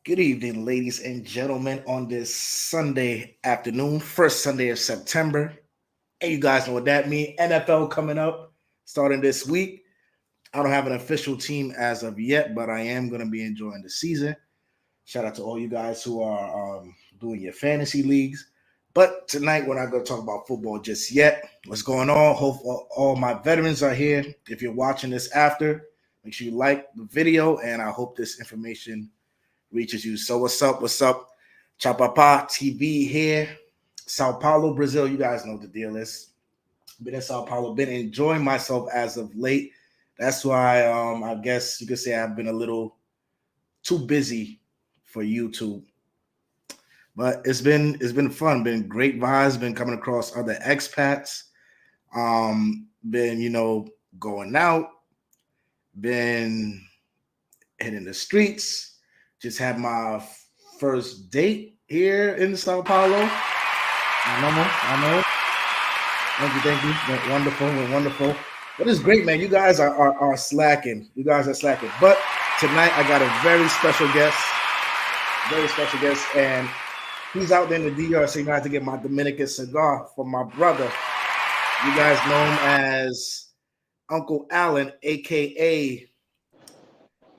Good evening, ladies and gentlemen, on this Sunday afternoon, first Sunday of September. And you guys know what that means. NFL coming up, starting this week. I don't have an official team as of yet, but I am going to be enjoying the season. Shout out to all you guys who are doing your fantasy leagues. But tonight, we're not going to talk about football just yet. What's going on? Hope all my veterans are here. If you're watching this after, make sure you like the video, and I hope this information reaches you. So what's up? What's up? Chapapa TV here. Sao Paulo, Brazil. You guys know what the deal is. Been in Sao Paulo. Been enjoying myself as of late. That's why I guess you could say I've been a little too busy for YouTube. But it's been fun. Been great vibes. Been coming across other expats. Been going out. Been hitting the streets. Just had my first date here in Sao Paulo. I know. Thank you. Went wonderful. But it's great, man. You guys are slacking. You guys are slacking. But tonight I got a very special guest. And he's out there in the DR, so you have to get my Dominican cigar from my brother. You guys know him as Uncle Alan, a.k.a.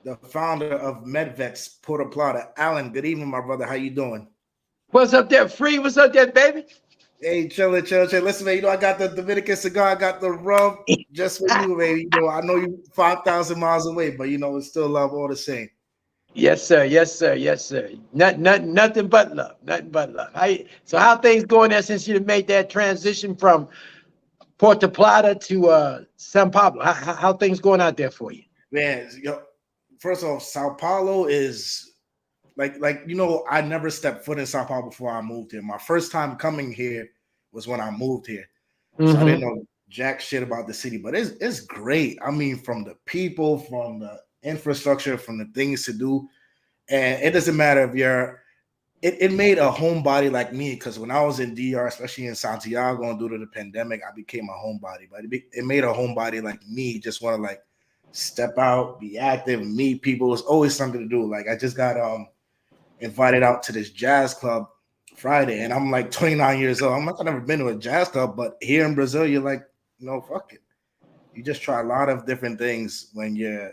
the founder of MedVets Puerto Plata. Alan, good evening, my brother. How you doing? What's up there, Free? What's up there, baby? Hey, chill. Listen, man, I got the Dominican cigar. I got the rub just for you, baby. I know you 5,000 miles away, but it's still love all the same. Yes, sir. Nothing but love. So how things going there since you made that transition from Puerto Plata to San Pablo? How things going out there for you? Man, first off, Sao Paulo is I never stepped foot in Sao Paulo before I moved here. My first time coming here was when I moved here. So I didn't know jack shit about the city, but it's great. I mean, from the people, from the infrastructure, from the things to do. And it doesn't matter if it made a homebody like me, because when I was in DR, especially in Santiago, and due to the pandemic, I became a homebody. But it made a homebody like me just want to step out, be active, meet people. It's always something to do. I just got invited out to this jazz club Friday, and I'm 29 years old. I've never been to a jazz club, but here in Brazil, you're fuck it. You just try a lot of different things when you're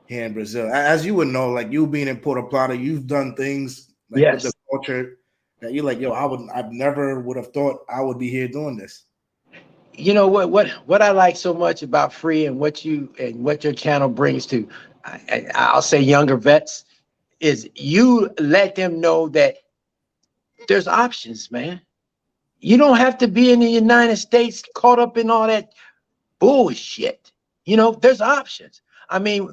here in Brazil. As you would know, you being in Puerto Plata, you've done things with the culture that you're I never would have thought I would be here doing this. You know what I like so much about Free and what your channel brings to, I'll say, younger vets, is you let them know that there's options, man. You don't have to be in the United States caught up in all that bullshit. There's options. I mean,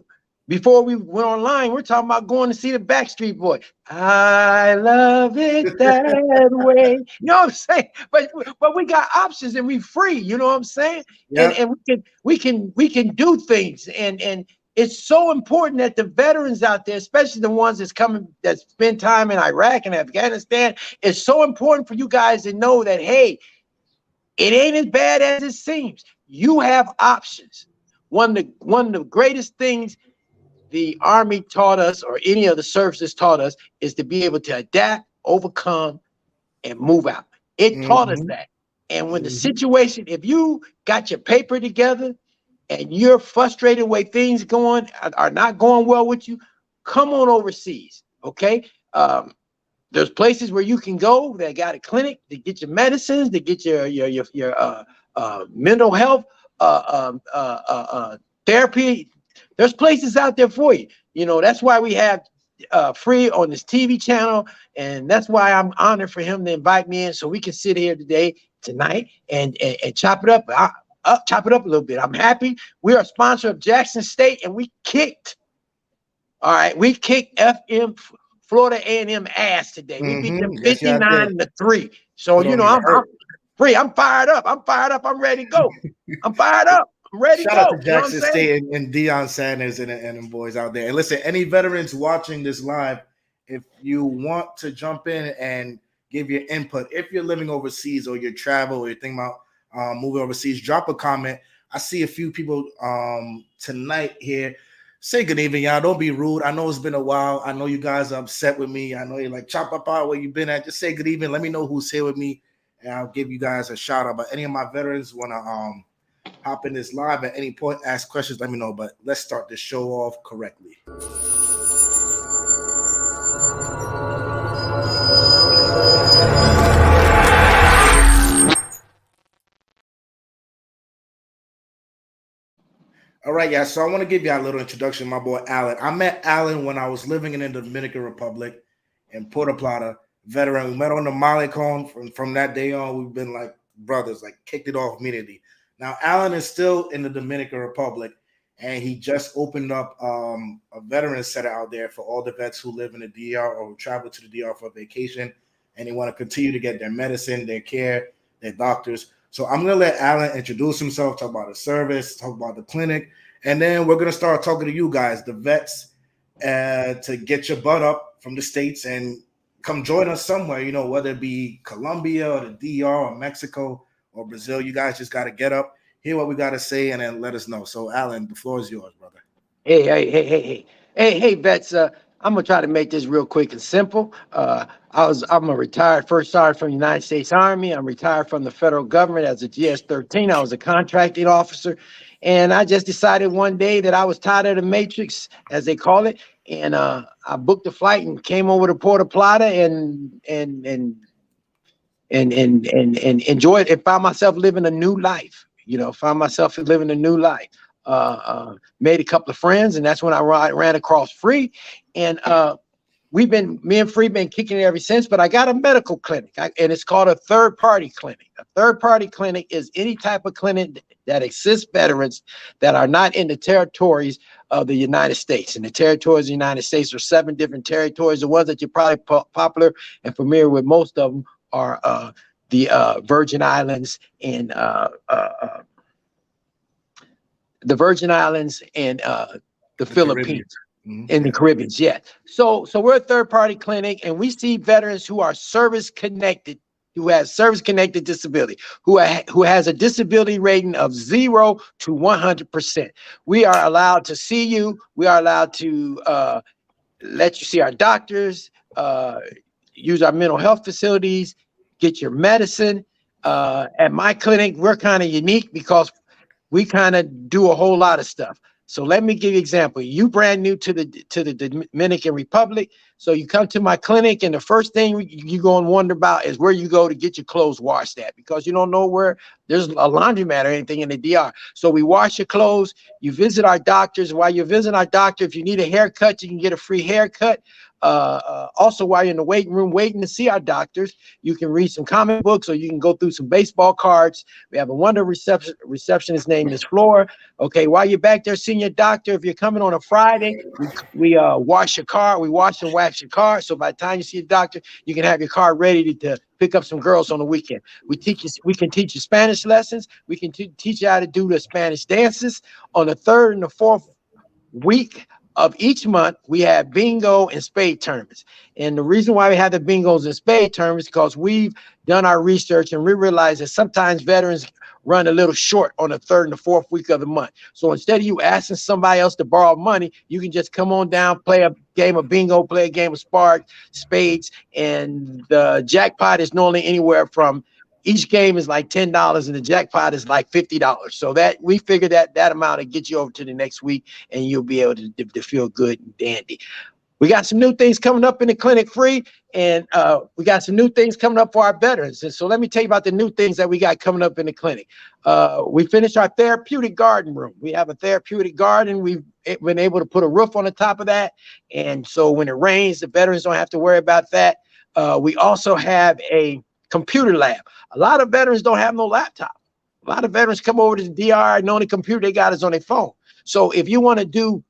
before we went online, we're talking about going to see the Backstreet Boy. I love it that way. You know what I'm saying? But we got options and we free. You know what I'm saying? Yeah. And we can do things. And it's so important that the veterans out there, especially the ones that spend time in Iraq and Afghanistan, it's so important for you guys to know that, hey, it ain't as bad as it seems. You have options. One of the greatest things the Army taught us, or any of the services taught us, is to be able to adapt, overcome, and move out. It taught us that. And when the situation, if you got your paper together and you're frustrated the way things are not going well with you, come on overseas, okay? There's places where you can go that got a clinic to get your medicines, to get your mental health therapy. There's places out there for you. That's why we have Free on this TV channel, and that's why I'm honored for him to invite me in so we can sit here tonight and chop it up. Chop it up a little bit. I'm happy. We are a sponsor of Jackson State, and we kicked FM Florida A&M ass today. We beat them 59-3. So I'm Free. I'm fired up. I'm ready to go. I'm fired up. I'm ready to go. Shout out to Jackson State and Deion Sanders and them boys out there. And listen, any veterans watching this live, if you want to jump in and give your input, if you're living overseas or you're travel or you're thinking about moving overseas, drop a comment. I see a few people tonight here. Say good evening, y'all. Don't be rude. I know it's been a while. I know you guys are upset with me. I know you're like, Chapapa, where you been at? Just say good evening. Let me know who's here with me, and I'll give you guys a shout out. But any of my veterans want to hop in this live at any point, ask questions, let me know. But let's start the show off correctly. All right, yeah. So I want to give you a little introduction. My boy Alan. I met Alan when I was living in the Dominican Republic in Puerto Plata. Veteran. We met on the Malecon. From that day on, we've been like brothers. Like kicked it off immediately. Now Alan is still in the Dominican Republic, and he just opened up a veteran center out there for all the vets who live in the DR or who travel to the DR for vacation, and they want to continue to get their medicine, their care, their doctors. So I'm going to let Alan introduce himself, talk about the service, talk about the clinic, and then we're going to start talking to you guys, the vets, to get your butt up from the States and come join us somewhere, you know, whether it be Colombia or the DR or Mexico or Brazil. You guys just got to get up, hear what we got to say, and then let us know. So, Alan, the floor is yours, brother. Hey, vets. I'm gonna try to make this real quick and simple. I'm a retired first sergeant from the United States Army. I'm retired from the federal government as a GS-13. I was a contracting officer, and I just decided one day that I was tired of the matrix, as they call it, and I booked a flight and came over to Puerto Plata and enjoyed it. Found myself living a new life. You know, found myself living a new life. Made a couple of friends, and that's when I ran across Free, and me and Free been kicking it ever since. But I got a medical clinic, and it's called a third-party clinic. A third-party clinic is any type of clinic that assists veterans that are not in the territories of the United States. And the territories of the United States are 7 different territories. The ones that you're probably popular and familiar with, most of them are the Virgin Islands and the Virgin Islands and the Philippines and the Caribbean. Yeah. So we're a third-party clinic, and we see veterans who are service-connected, who has service-connected disability, who has a disability rating of 0 to 100%. We are allowed to see you. We are allowed to let you see our doctors, use our mental health facilities, get your medicine. At my clinic, we're kind of unique because we kind of do a whole lot of stuff. So let me give you an example. You brand new to the Dominican Republic. So you come to my clinic, and the first thing you're going to wonder about is where you go to get your clothes washed at, because you don't know where there's a laundromat or anything in the DR. So we wash your clothes. You visit our doctors. While you're visiting our doctor, if you need a haircut, you can get a free haircut. Also, while you're in the waiting room waiting to see our doctors, you can read some comic books, or you can go through some baseball cards. We have a wonderful receptionist named Miss Flora. Okay, while you're back there seeing your doctor, if you're coming on a Friday, we wash your car. We wash and wax your car. So by the time you see the doctor, you can have your car ready to pick up some girls on the weekend. We can teach you Spanish lessons. We can teach you how to do the Spanish dances. On the 3rd and the 4th week of each month, we have bingo and spade tournaments. And the reason why we have the bingos and spade tournaments is because we've done our research, and we realize that sometimes veterans run a little short on the 3rd and the 4th week of the month. So instead of you asking somebody else to borrow money, you can just come on down, play a game of bingo, play a game of spades, and the jackpot is normally anywhere from, each game is like $10, and the jackpot is like $50. So that we figure that amount to get you over to the next week, and you'll be able to feel good and dandy. We got some new things coming up in the clinic, Free, and we got some new things coming up for our veterans. And so let me tell you about the new things that we got coming up in the clinic. We finished our therapeutic garden room. We have a therapeutic garden. We've been able to put a roof on the top of that, and so when it rains, the veterans don't have to worry about that. We also have a computer lab. A lot of veterans don't have no laptop. A lot of veterans come over to the DR, and the only computer they got is on their phone. So if you want to do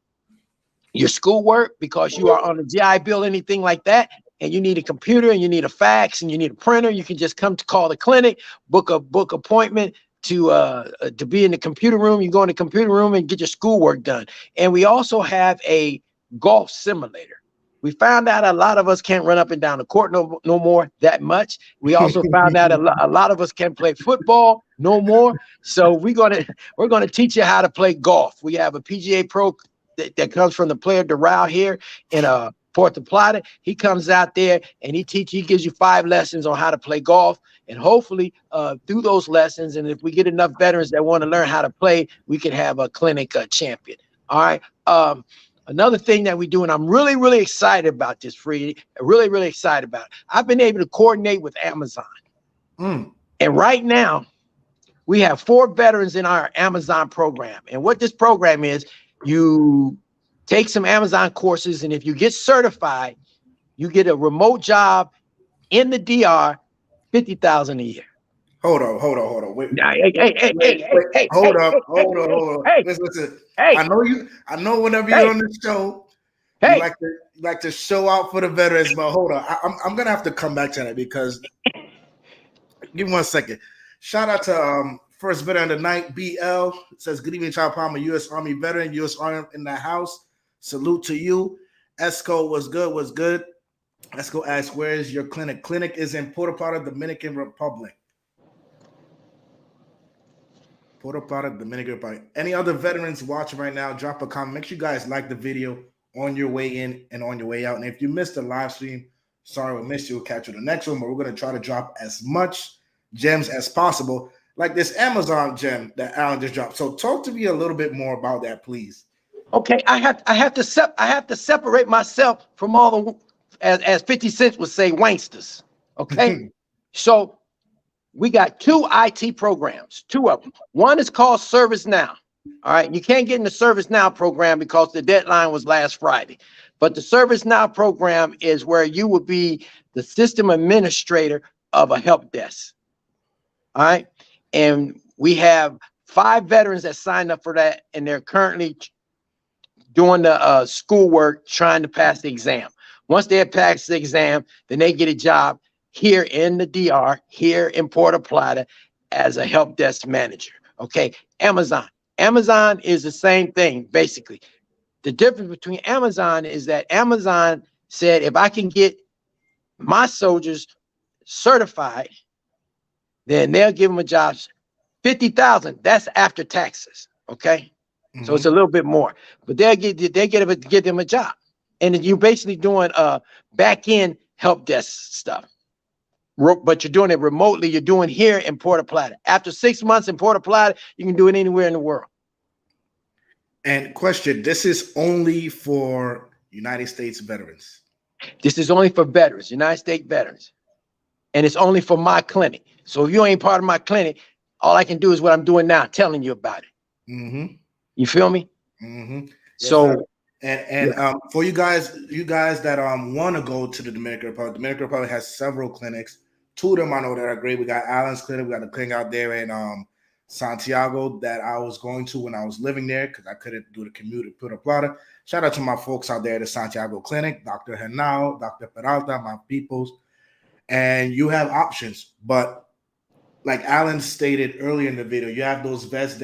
your schoolwork because you are on a GI Bill, anything like that, and you need a computer and you need a fax and you need a printer, you can just come to call the clinic, book appointment to be in the computer room. You go in the computer room and get your schoolwork done. And we also have a golf simulator. We found out a lot of us can't run up and down the court no more that much. We also found out a lot of us can't play football no more. So we're gonna teach you how to play golf. We have a PGA Pro that comes from the Player Doral here in Puerto Plata. He comes out there and he gives you 5 lessons on how to play golf. And hopefully through those lessons, and if we get enough veterans that want to learn how to play, we can have a clinic champion. All right. Another thing that we do, and I'm really, really excited about this, Free, really, really excited about it. I've been able to coordinate with Amazon. And right now, we have 4 veterans in our Amazon program. And what this program is, you take some Amazon courses, and if you get certified, you get a remote job in the DR, $50,000 a year. Hold on. Wait. Hey, Hold on. Listen. Hey, I know whenever you're on the show, you like to show out for the veterans, but hold on. I'm gonna have to come back to that because give me 1 second. Shout out to first veteran of the night, BL. It says, good evening, Chapapa. I'm a U.S. Army veteran, U.S. Army in the house. Salute to you. Esco, what's good? Esco asks, where is your clinic? Clinic is in Puerto Plata, Dominican Republic. Puerto Plata, Dominican Republic. Any other veterans watching right now, drop a comment. Make sure you guys like the video on your way in and on your way out. And if you missed the live stream, sorry we missed you. We'll catch you in the next one, but we're going to try to drop as much gems as possible, like this Amazon gem that Alan just dropped. So talk to me a little bit more about that, please. Okay, I have to separate myself from all the, as 50 Cent would say, wanksters. Okay, so we got 2 IT programs, 2 of them. One is called ServiceNow. All right, you can't get in the ServiceNow program because the deadline was last Friday. But the ServiceNow program is where you would be the system administrator of a help desk. All right. And we have 5 veterans that signed up for that, and they're currently doing the schoolwork, trying to pass the exam. Once they have passed the exam, then they get a job here in the DR, here in Puerto Plata, as a help desk manager. Okay. Amazon is the same thing, basically. The difference between Amazon is that Amazon said, if I can get my soldiers certified, then they'll give them a job. 50,000, that's after taxes. Okay. So it's a little bit more, but they'll give them a job. And you're basically doing back end help desk stuff. But you're doing it remotely. You're doing here in Puerto Plata. After 6 months in Puerto Plata, you can do it anywhere in the world. And question, this is only for United States veterans. This is only for veterans, United States veterans. And it's only for my clinic. So if you ain't part of my clinic, all I can do is what I'm doing now, telling you about it. You feel me? Yes, so, and for you guys that want to go to the Dominican Republic has several clinics. 2 of them I know that are great. We got Alan's clinic. We got a clinic out there in Santiago that I was going to when I was living there because I couldn't do the commute to Puerto Plata. Shout out to my folks out there at the Santiago clinic, Dr. Henao, Dr. Peralta, my peoples. And you have options, but like Alan stated earlier in the video, you have those vets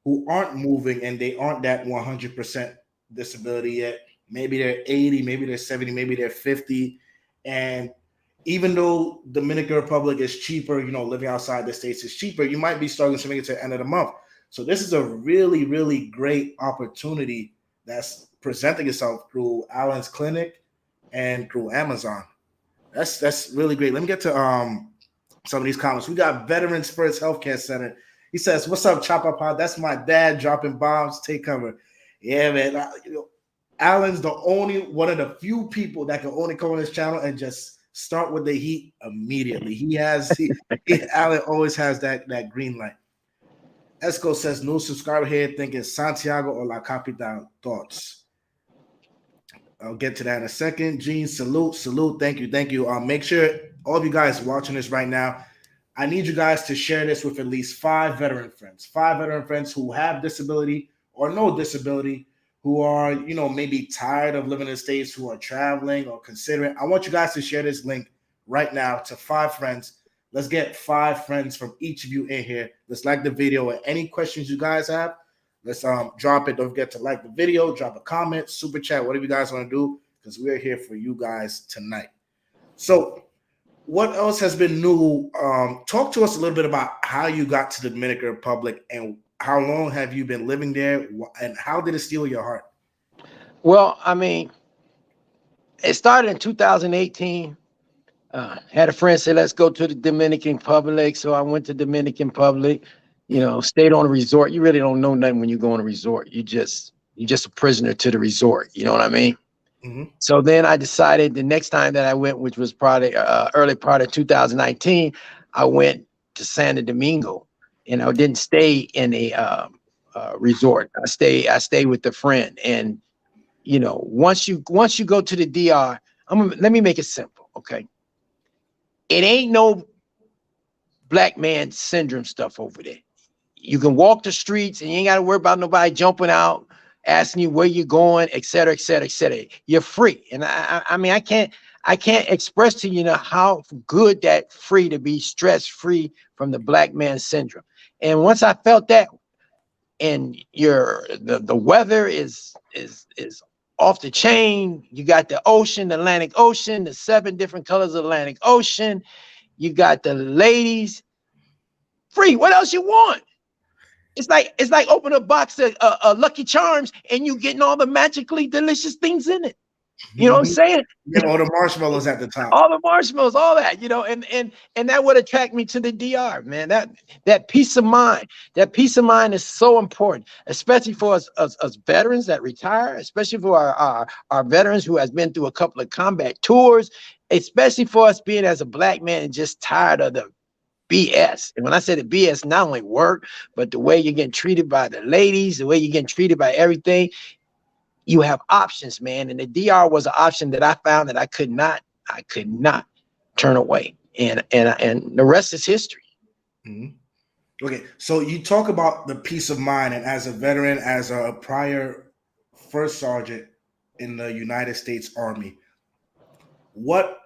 who aren't moving and they aren't that 100% disability yet. Maybe they're 80, maybe they're 70, maybe they're 50. And even though Dominican Republic is cheaper, living outside the States is cheaper, you might be struggling to make it to the end of the month. So this is a really, really great opportunity that's presenting itself through Alan's clinic and through Amazon. That's really great. Let me get to some of these comments. We got Veterans First Healthcare Center. He says, "What's up, Chapapa? That's my dad dropping bombs. Take cover." Yeah, man. Alan's the only one of the few people that can only come on this channel and just start with the heat immediately. Alan always has that green light. Esco says, "New subscriber here thinking Santiago or La Capital. Thoughts?" I'll get to that in a second. Gene, salute. Thank you. Make sure all of you guys watching this right now, I need you guys to share this with at least 5 veteran friends who have disability or no disability, who are, maybe tired of living in the States, who are traveling or considering. I want you guys to share this link right now to 5 friends. Let's get 5 friends from each of you in here. Let's like the video, and any questions you guys have, let's drop it. Don't forget to like the video, drop a comment, super chat, whatever you guys want to do, because we're here for you guys tonight. So what else has been new? Talk to us a little bit about how you got to the Dominican Republic and how long have you been living there, and how did it steal your heart? Well, I mean, it started in 2018. Had a friend say, let's go to the Dominican Republic. So I went to Dominican Republic, stayed on a resort. You really don't know nothing when you go on a resort. You're just a prisoner to the resort. You know what I mean? Mm-hmm. So then I decided the next time that I went, which was probably early part of 2019, I went to Santo Domingo, and I didn't stay in a resort. I stayed with a friend. And once you go to the DR, let me make it simple, okay? It ain't no black man syndrome stuff over there. You can walk the streets and you ain't got to worry about nobody jumping out, asking you where you're going, et cetera, et cetera, et cetera. You're free. And I mean, I can't express to you how good that free to be stress free from the black man syndrome. And once I felt that, and the weather is off the chain. You got the ocean, the Atlantic Ocean, the 7 different colors of Atlantic Ocean. You got the ladies. Free. What else you want? It's like opening a box of Lucky Charms and you getting all the magically delicious things in it. You know what I'm saying? Yeah, all the marshmallows at the top. All the marshmallows, all that, and that would attract me to the DR, man. That peace of mind. That peace of mind is so important, especially for us veterans that retire, especially for our veterans who has been through a couple of combat tours, especially for us being as a black man and just tired of the BS. And when I say the BS, not only work, but the way you're getting treated by the ladies, the way you're getting treated by everything. You have options, man. And the DR was an option that I found that I could not turn away. And the rest is history. Mm-hmm. Okay. So you talk about the peace of mind, and as a veteran, as a prior first sergeant in the United States Army, what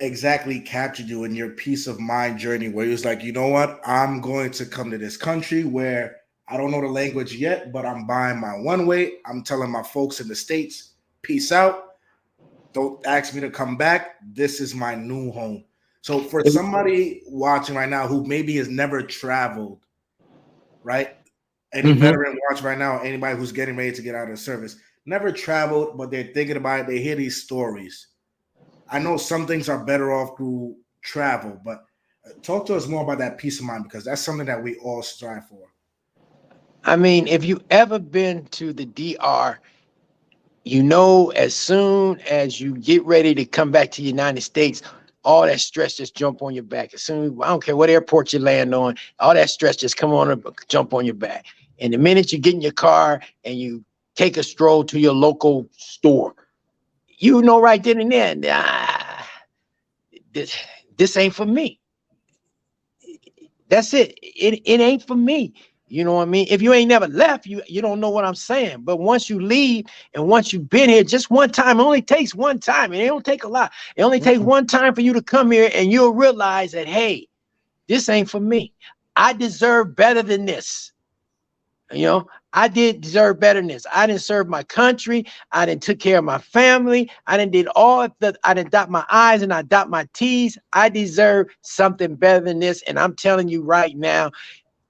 exactly captured you in your peace of mind journey where it was like, you know what, I'm going to come to this country where I don't know the language yet, but I'm buying my one way. I'm telling my folks in the States, peace out. Don't ask me to come back. This is my new home. So for somebody watching right now who maybe has never traveled, right? Any veteran watching right now, anybody who's getting ready to get out of service, never traveled, but they're thinking about it. They hear these stories. I know some things are better off through travel, but talk to us more about that peace of mind, because that's something that we all strive for. I mean, if you ever been to the DR, as soon as you get ready to come back to the United States, all that stress just jump on your back. As soon, I don't care what airport you land on, all that stress just come on and jump on your back. And the minute you get in your car and you take a stroll to your local store, right then and there, this ain't for me. That's it. It ain't for me. You know what I mean? If you ain't never left, you don't know what I'm saying. But once you leave and once you've been here just one time, it only takes one time, and it don't take a lot. It only takes one time for you to come here, and you'll realize that, hey, this ain't for me. I deserve better than this. I did deserve better than this. I didn't serve my country. I didn't took care of my family. I didn't dot my I's and I dot my T's. I deserve something better than this. And I'm telling you right now,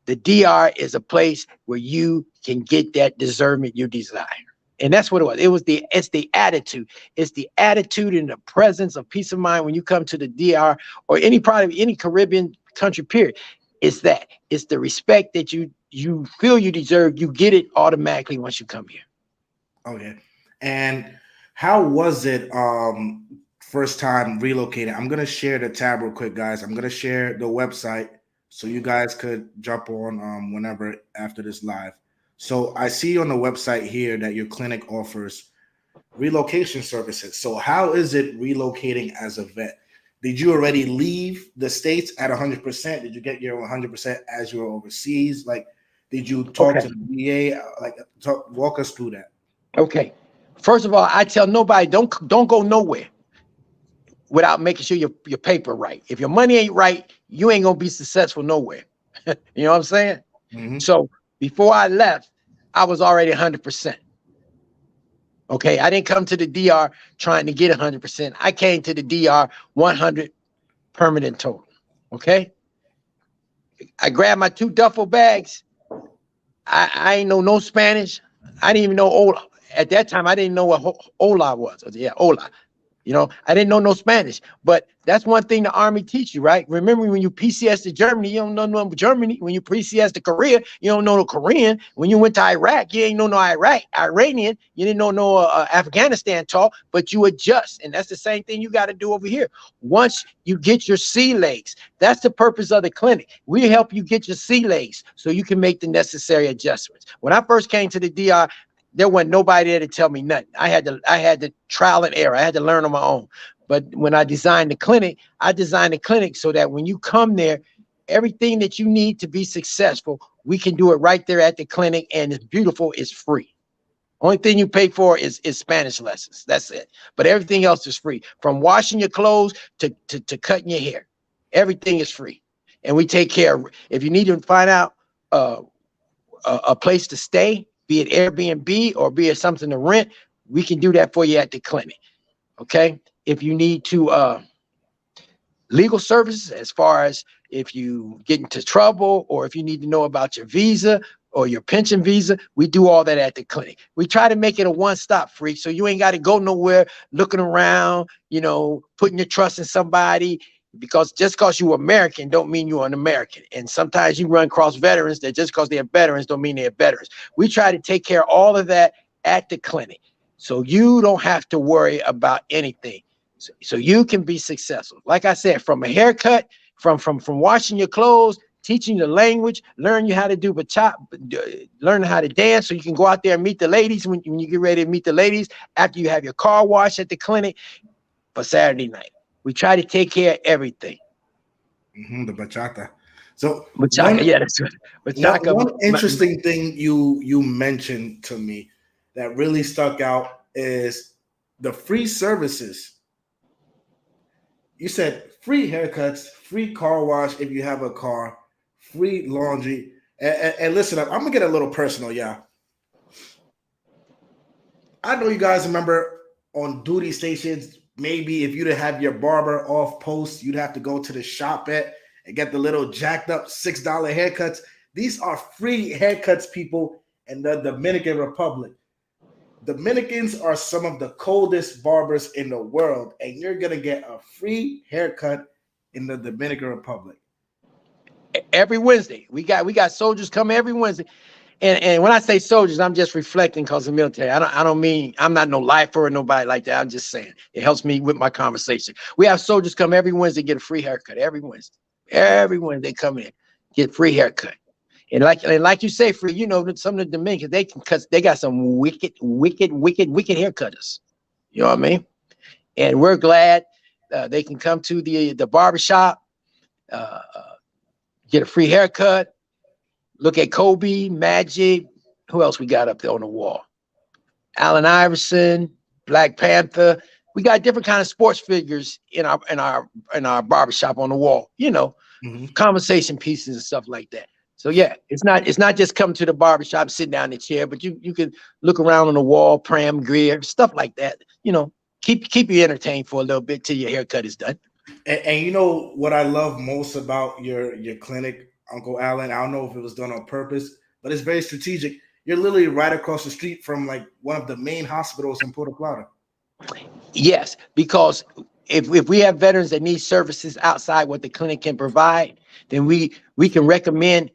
the DR is a place where you can get that discernment you desire. And that's what it was. It's the attitude. It's the attitude and the presence of peace of mind when you come to the DR or any Caribbean country, period. It's that. It's the respect that you feel you deserve. You get it automatically once you come here. Okay. And how was it first time relocating? I'm going to share the tab real quick, guys. I'm going to share the website so you guys could jump on whenever after this live. So I see on the website here that your clinic offers relocation services. So how is it relocating as a vet? Did you already leave the States at 100%? Did you get your 100% as you were overseas? Like, did you talk to the VA? Walk us through that. Okay. First of all, I tell nobody, don't go nowhere without making sure your paper right. If your money ain't right, you ain't gonna be successful nowhere. You know what I'm saying? Mm-hmm. So before I left, I was already 100%. Okay, I didn't come to the DR trying to get 100%. I came to the DR 100 permanent total. Okay, I grabbed my 2 duffel bags. I ain't know no Spanish. I didn't even know at that time, I didn't know what hola was. I said, yeah, hola. You know, I didn't know no Spanish, but that's one thing the Army teach you, right? Remember, when you PCS to Germany, you don't know no Germany. When you PCS to Korea, you don't know no Korean. When you went to Iraq, you ain't know no Iranian. You didn't know no Afghanistan talk, but you adjust. And that's the same thing you got to do over here. Once you get your sea legs, that's the purpose of the clinic. We help you get your sea legs so you can make the necessary adjustments. When I first came to the DR, there wasn't nobody there to tell me nothing. I had to trial and error. I had to learn on my own. But when I designed the clinic so that when you come there, everything that you need to be successful, we can do it right there at the clinic, and it's beautiful. It's free. Only thing you pay for is Spanish lessons. That's it. But everything else is free. From washing your clothes to cutting your hair, everything is free. And we take care of. If you need to find out a place to stay, be it Airbnb or be it something to rent, we can do that for you at the clinic. Okay. If you need to legal services, as far as if you get into trouble or if you need to know about your visa or your pension visa, we do all that at the clinic. We try to make it a one-stop freak, so you ain't got to go nowhere looking around, you know, putting your trust in somebody, because just because you're American don't mean you're an American. And sometimes you run across veterans that just because they're veterans don't mean they're veterans. We try to take care of all of that at the clinic, so you don't have to worry about anything. So you can be successful. Like I said, from a haircut, from washing your clothes, teaching the language, learn you how to do bachata, learn how to dance so you can go out there and meet the ladies when you get ready to meet the ladies after you have your car washed at the clinic for Saturday night. We try to take care of everything. The bachata. So Bachata, yeah, that's right. Bachata. One interesting thing you mentioned to me that really stuck out is the free services. You said free haircuts, free car wash if you have a car, free laundry. And listen up, I'm gonna get a little personal, yeah. I know you guys remember on duty stations, maybe if you didn't have your barber off post, you'd have to go to the shop and get the little jacked up $6 haircuts. These are free haircuts, people, in the Dominican Republic. Dominicans are some of the coldest barbers in the world, and you're gonna get a free haircut in the Dominican Republic. Every Wednesday. We got soldiers come every Wednesday. And when I say soldiers, I'm just reflecting because of the military. I don't mean I'm not no lifer or nobody like that. I'm just saying it helps me with my conversation. We have soldiers come every Wednesday, get a free haircut every Wednesday. Every Wednesday they come in, get free haircut. And like you say, free, you know, some of the Dominicans, because they got some wicked haircutters. You know what I mean? And we're glad they can come to the barbershop, get a free haircut. Look at Kobe, Magic. Who else we got up there on the wall? Allen Iverson, Black Panther. We got different kind of sports figures in our barbershop on the wall. You know, conversation pieces and stuff like that. So yeah, it's not just come to the barbershop, sit down in the chair, but you can look around on the wall, pram, Greer, stuff like that. You know, keep you entertained for a little bit till your haircut is done. And you know what I love most about your clinic, Uncle Allen? I don't know if it was done on purpose, but it's very strategic. You're literally right across the street from like one of the main hospitals in Puerto Plata. Yes, because if we have veterans that need services outside what the clinic can provide, then we can recommend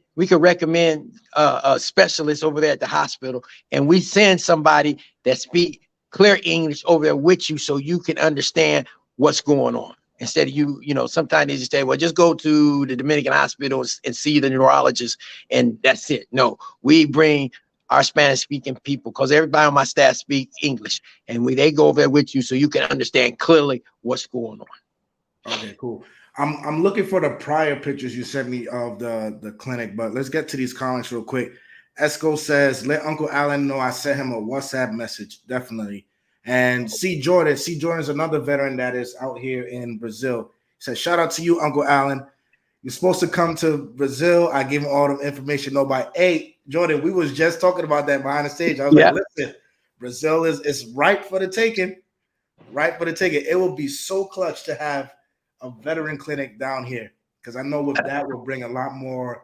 specialists over there at the hospital, and we send somebody that speak clear English over there with you so you can understand what's going on. Instead of you know, sometimes they just say, well, just go to the Dominican hospital and see the neurologist, and that's it. No, we bring our Spanish speaking people, because everybody on my staff speaks English, and they go over there with you so you can understand clearly what's going on. Okay, cool. I'm looking for the prior pictures you sent me of the clinic, but let's get to these comments real quick. Esco says, let Uncle Allen know I sent him a WhatsApp message. Definitely. And C. Jordan's another veteran that is out here in Brazil. He says, shout out to you, Uncle Allen. You're supposed to come to Brazil. I gave him all the information. Nobody. Hey, Jordan, we was just talking about that behind the stage. I was like, listen, Brazil is ripe for the taking. Right for the taking. It will be so clutch to have a veteran clinic down here, because I know with that will bring a lot more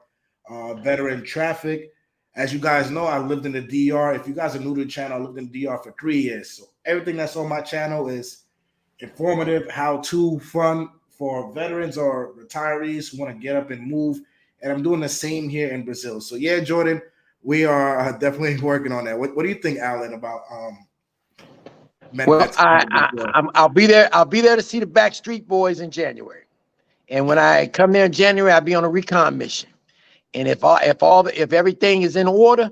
veteran traffic, As you guys know, I lived in the DR. If you guys are new to the channel, I lived in the DR for 3 years. So everything that's on my channel is informative, how-to, fun for veterans or retirees who want to get up and move. And I'm doing the same here in Brazil. So yeah, Jordan, we are definitely working on that. What do you think, Alan, about Well, I'll be there. I'll be there to see the Backstreet Boys in January. And when I come there in January, I'll be on a recon mission. And if everything is in order,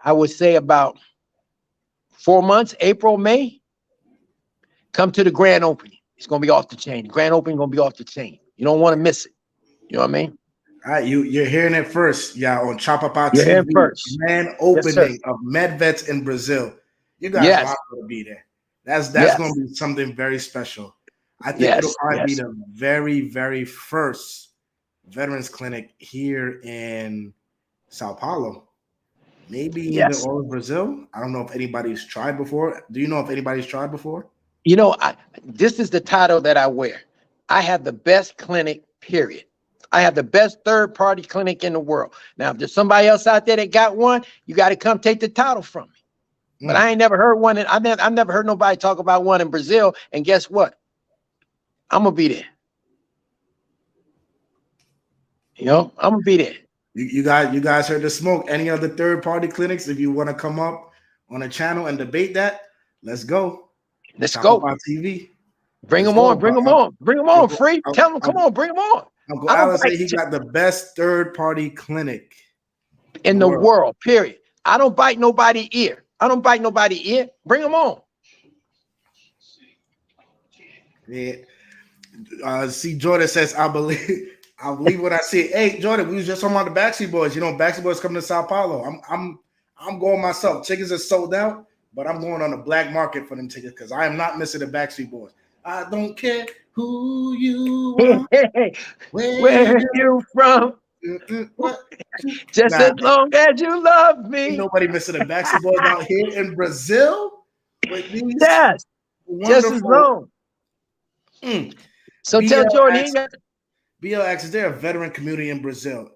I would say about 4 months, April, May, come to the grand opening. It's gonna be off the chain. The grand opening gonna be off the chain. You don't want to miss it. You know what I mean? All right, you're hearing it first, on Chapapa You're TV. first. Grand opening of MedVets in Brazil. You guys are going to be there. That's going to be something very special. I think it'll probably be the very, very first veterans clinic here in Sao Paulo. Maybe even all of Brazil. I don't know if anybody's tried before. Do you know if anybody's tried before? You know, this is the title that I wear. I have the best clinic, period. I have the best third-party clinic in the world. Now, if there's somebody else out there that got one, you got to come take the title from me. But I ain't never heard one. I've never heard nobody talk about one in Brazil. And guess what? I'm gonna be there. You know, I'm gonna be there. You guys heard the smoke. Any other third-party clinics? If you want to come up on a channel and debate that, let's go. Let's go. TV. Bring them on. Bring them on. Bring them on. Free. Tell them, come on. Bring them on. Uncle Alan said he got the best third-party clinic in the world. Period. I don't bite nobody ear. I don't bite nobody ear. Bring them on. Yeah. See, Jordan says, I believe what I see. Hey, Jordan, we was just talking about the Backstreet Boys. You know, Backstreet Boys coming to Sao Paulo. I'm going myself. Tickets are sold out, but I'm going on the black market for them tickets because I am not missing the Backstreet Boys. I don't care who you are, where you from. Just as long as you love me. Ain't nobody missing the Backstreet Boys out here in Brazil. With these just as long. So tell Jordan. BLX, is there a veteran community in Brazil?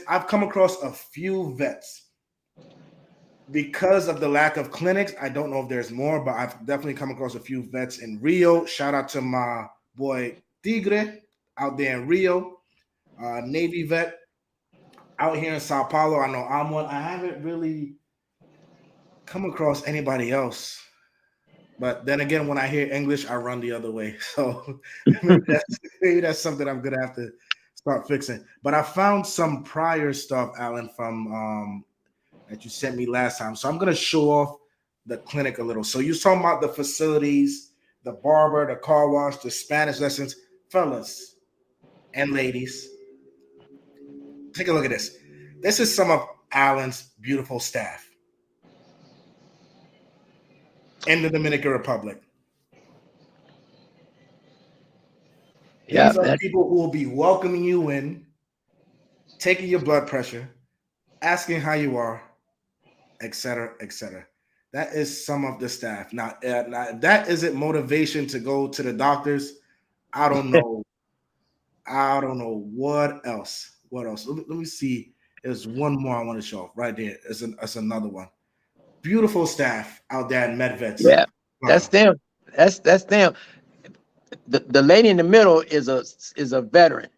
I've come across a few vets. Because of the lack of clinics, I don't know if there's more, but I've definitely come across a few vets in Rio. Shout out to my boy Tigre out there in Rio, Navy vet. Out here in Sao Paulo, I know I'm one. I haven't really come across anybody else. But then again, when I hear English, I run the other way. So maybe that's something I'm going to have to start fixing. But I found some prior stuff, Alan, from that you sent me last time. So I'm going to show off the clinic a little. So you're talking about the facilities, the barber, the car wash, the Spanish lessons. Fellas and ladies, take a look at this. This is some of Alan's beautiful staff in the Dominican Republic. Yeah, these are people who will be welcoming you in, taking your blood pressure, asking how you are, etc., etc. That is some of the staff. Now, that isn't motivation to go to the doctors. I don't know. I don't know what else. What else? Let me see. There's one more I want to show off right there. That's another one. Beautiful staff out there in MedVets. Yeah, that's them. That's them. The lady in the middle is a veteran,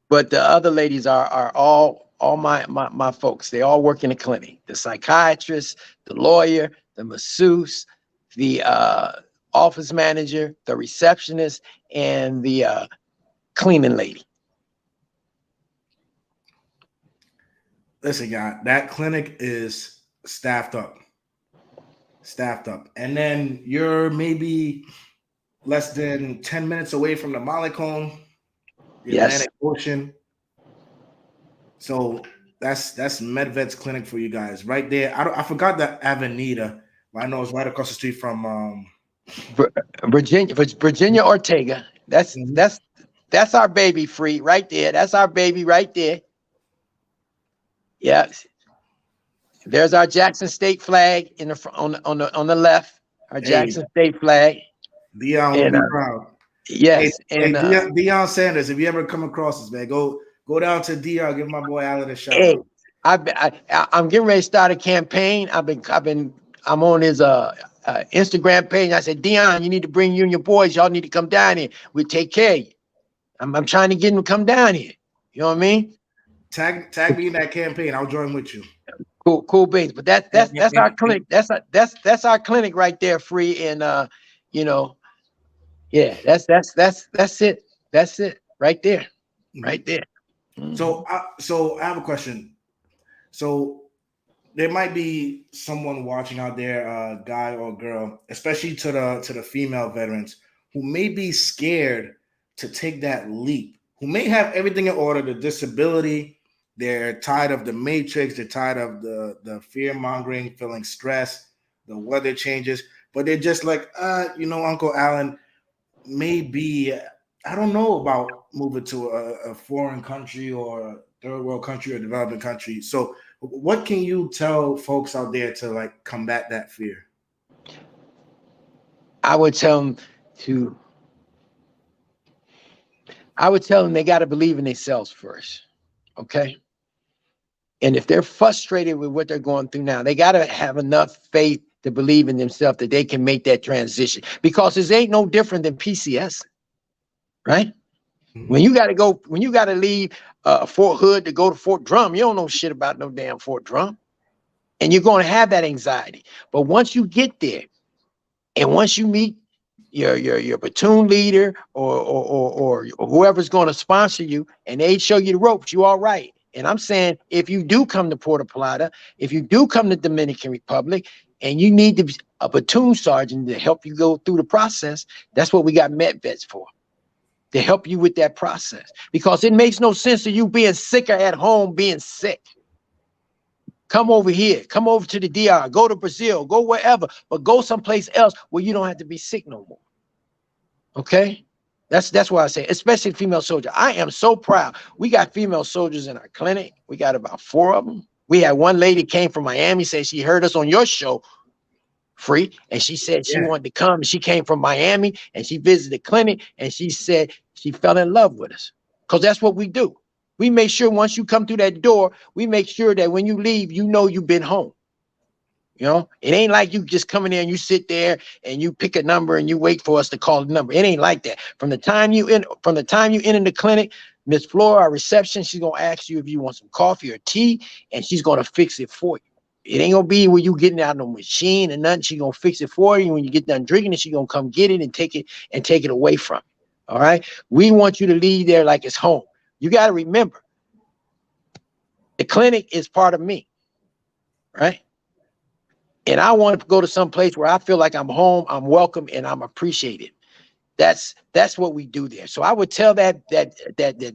but the other ladies are all my folks. They all work in the clinic. The psychiatrist, the lawyer, the masseuse, the office manager, the receptionist, and the cleaning lady. Listen, guy, that clinic is staffed up. And then you're maybe less than 10 minutes away from the Malecon, the Atlantic Ocean. So that's MedVets clinic for you guys right there. I forgot the Avenida, but I know it's right across the street from Virginia Ortega. That's our baby, Free, right there. That's our baby right there. Yeah. There's our Jackson State flag in the on the left. Our Jackson State flag. Dion will be proud. Yes. Hey, Dion Sanders, if you ever come across this, man, go down to Dion, give my boy Alan a shout out. I'm getting ready to start a campaign. I'm on his Instagram page. I said, Dion, you need to bring you and your boys. Y'all need to come down here. We'll take care of you. I'm trying to get him to come down here. You know what I mean? Tag me in that campaign. I'll join with you. Cool beans. But that's our clinic. That's our clinic right there, Free. And you know, yeah, that's it. That's it right there. Right there. So I have a question. So there might be someone watching out there, guy or girl, especially to the female veterans, who may be scared to take that leap, who may have everything in order, the disability, they're tired of the matrix, they're tired of the fear mongering, feeling stress, the weather changes, but they're just like, Uncle Alan, maybe I don't know about moving to a foreign country or a third world country or developing country. So what can you tell folks out there to like combat that fear? I would tell them they got to believe in themselves first. Okay. And if they're frustrated with what they're going through now, they got to have enough faith to believe in themselves that they can make that transition, because this ain't no different than PCS, right? Mm-hmm. When you got to leave Fort Hood to go to Fort Drum, you don't know shit about no damn Fort Drum. And you're going to have that anxiety. But once you get there, and once you meet your platoon leader or whoever's going to sponsor you, and they show you the ropes, you all right. And I'm saying, if you do come to Puerto Plata, if you do come to Dominican Republic, and you need a platoon sergeant to help you go through the process, that's what we got Met Vets for, to help you with that process. Because it makes no sense to you being sicker at home, being sick. Come over here, come over to the DR, go to Brazil, go wherever, but go someplace else where you don't have to be sick no more. Okay? That's why I say, especially female soldier. I am so proud. We got female soldiers in our clinic. We got about 4 of them. We had one lady came from Miami, said she heard us on your show, Free, and she said she wanted to come. She came from Miami and she visited the clinic, and she said she fell in love with us, because that's what we do. We make sure once you come through that door, we make sure that when you leave, you know you've been home. You know, it ain't like you just come in there and you sit there and you pick a number and you wait for us to call the number. It ain't like that. From the time you enter the clinic, Miss Flora, our reception, she's gonna ask you if you want some coffee or tea, and she's gonna fix it for you. It ain't gonna be where you getting out on the machine and nothing. She's gonna fix it for you. When you get done drinking it, she's gonna come get it and take it away from you. All right. We want you to leave there like it's home. You got to remember, the clinic is part of me, right? And I want to go to some place where I feel like I'm home, I'm welcome, and I'm appreciated. That's what we do there. So I would tell that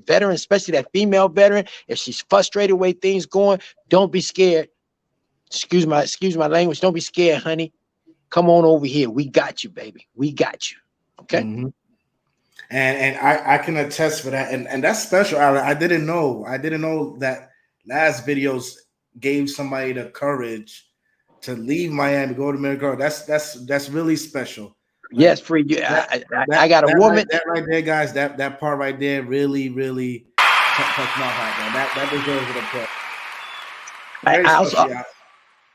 veteran, especially that female veteran, if she's frustrated the way things going, don't be scared. Excuse my language. Don't be scared, honey. Come on over here. We got you, baby. We got you. Okay. Mm-hmm. And I can attest for that. And that's special, Alan. I didn't know that last videos gave somebody the courage to leave Miami, go to America. That's really special. Like, yes, Free. I got a woman. That right there, guys. That part right there really touched my heart, man. That deserves an applause.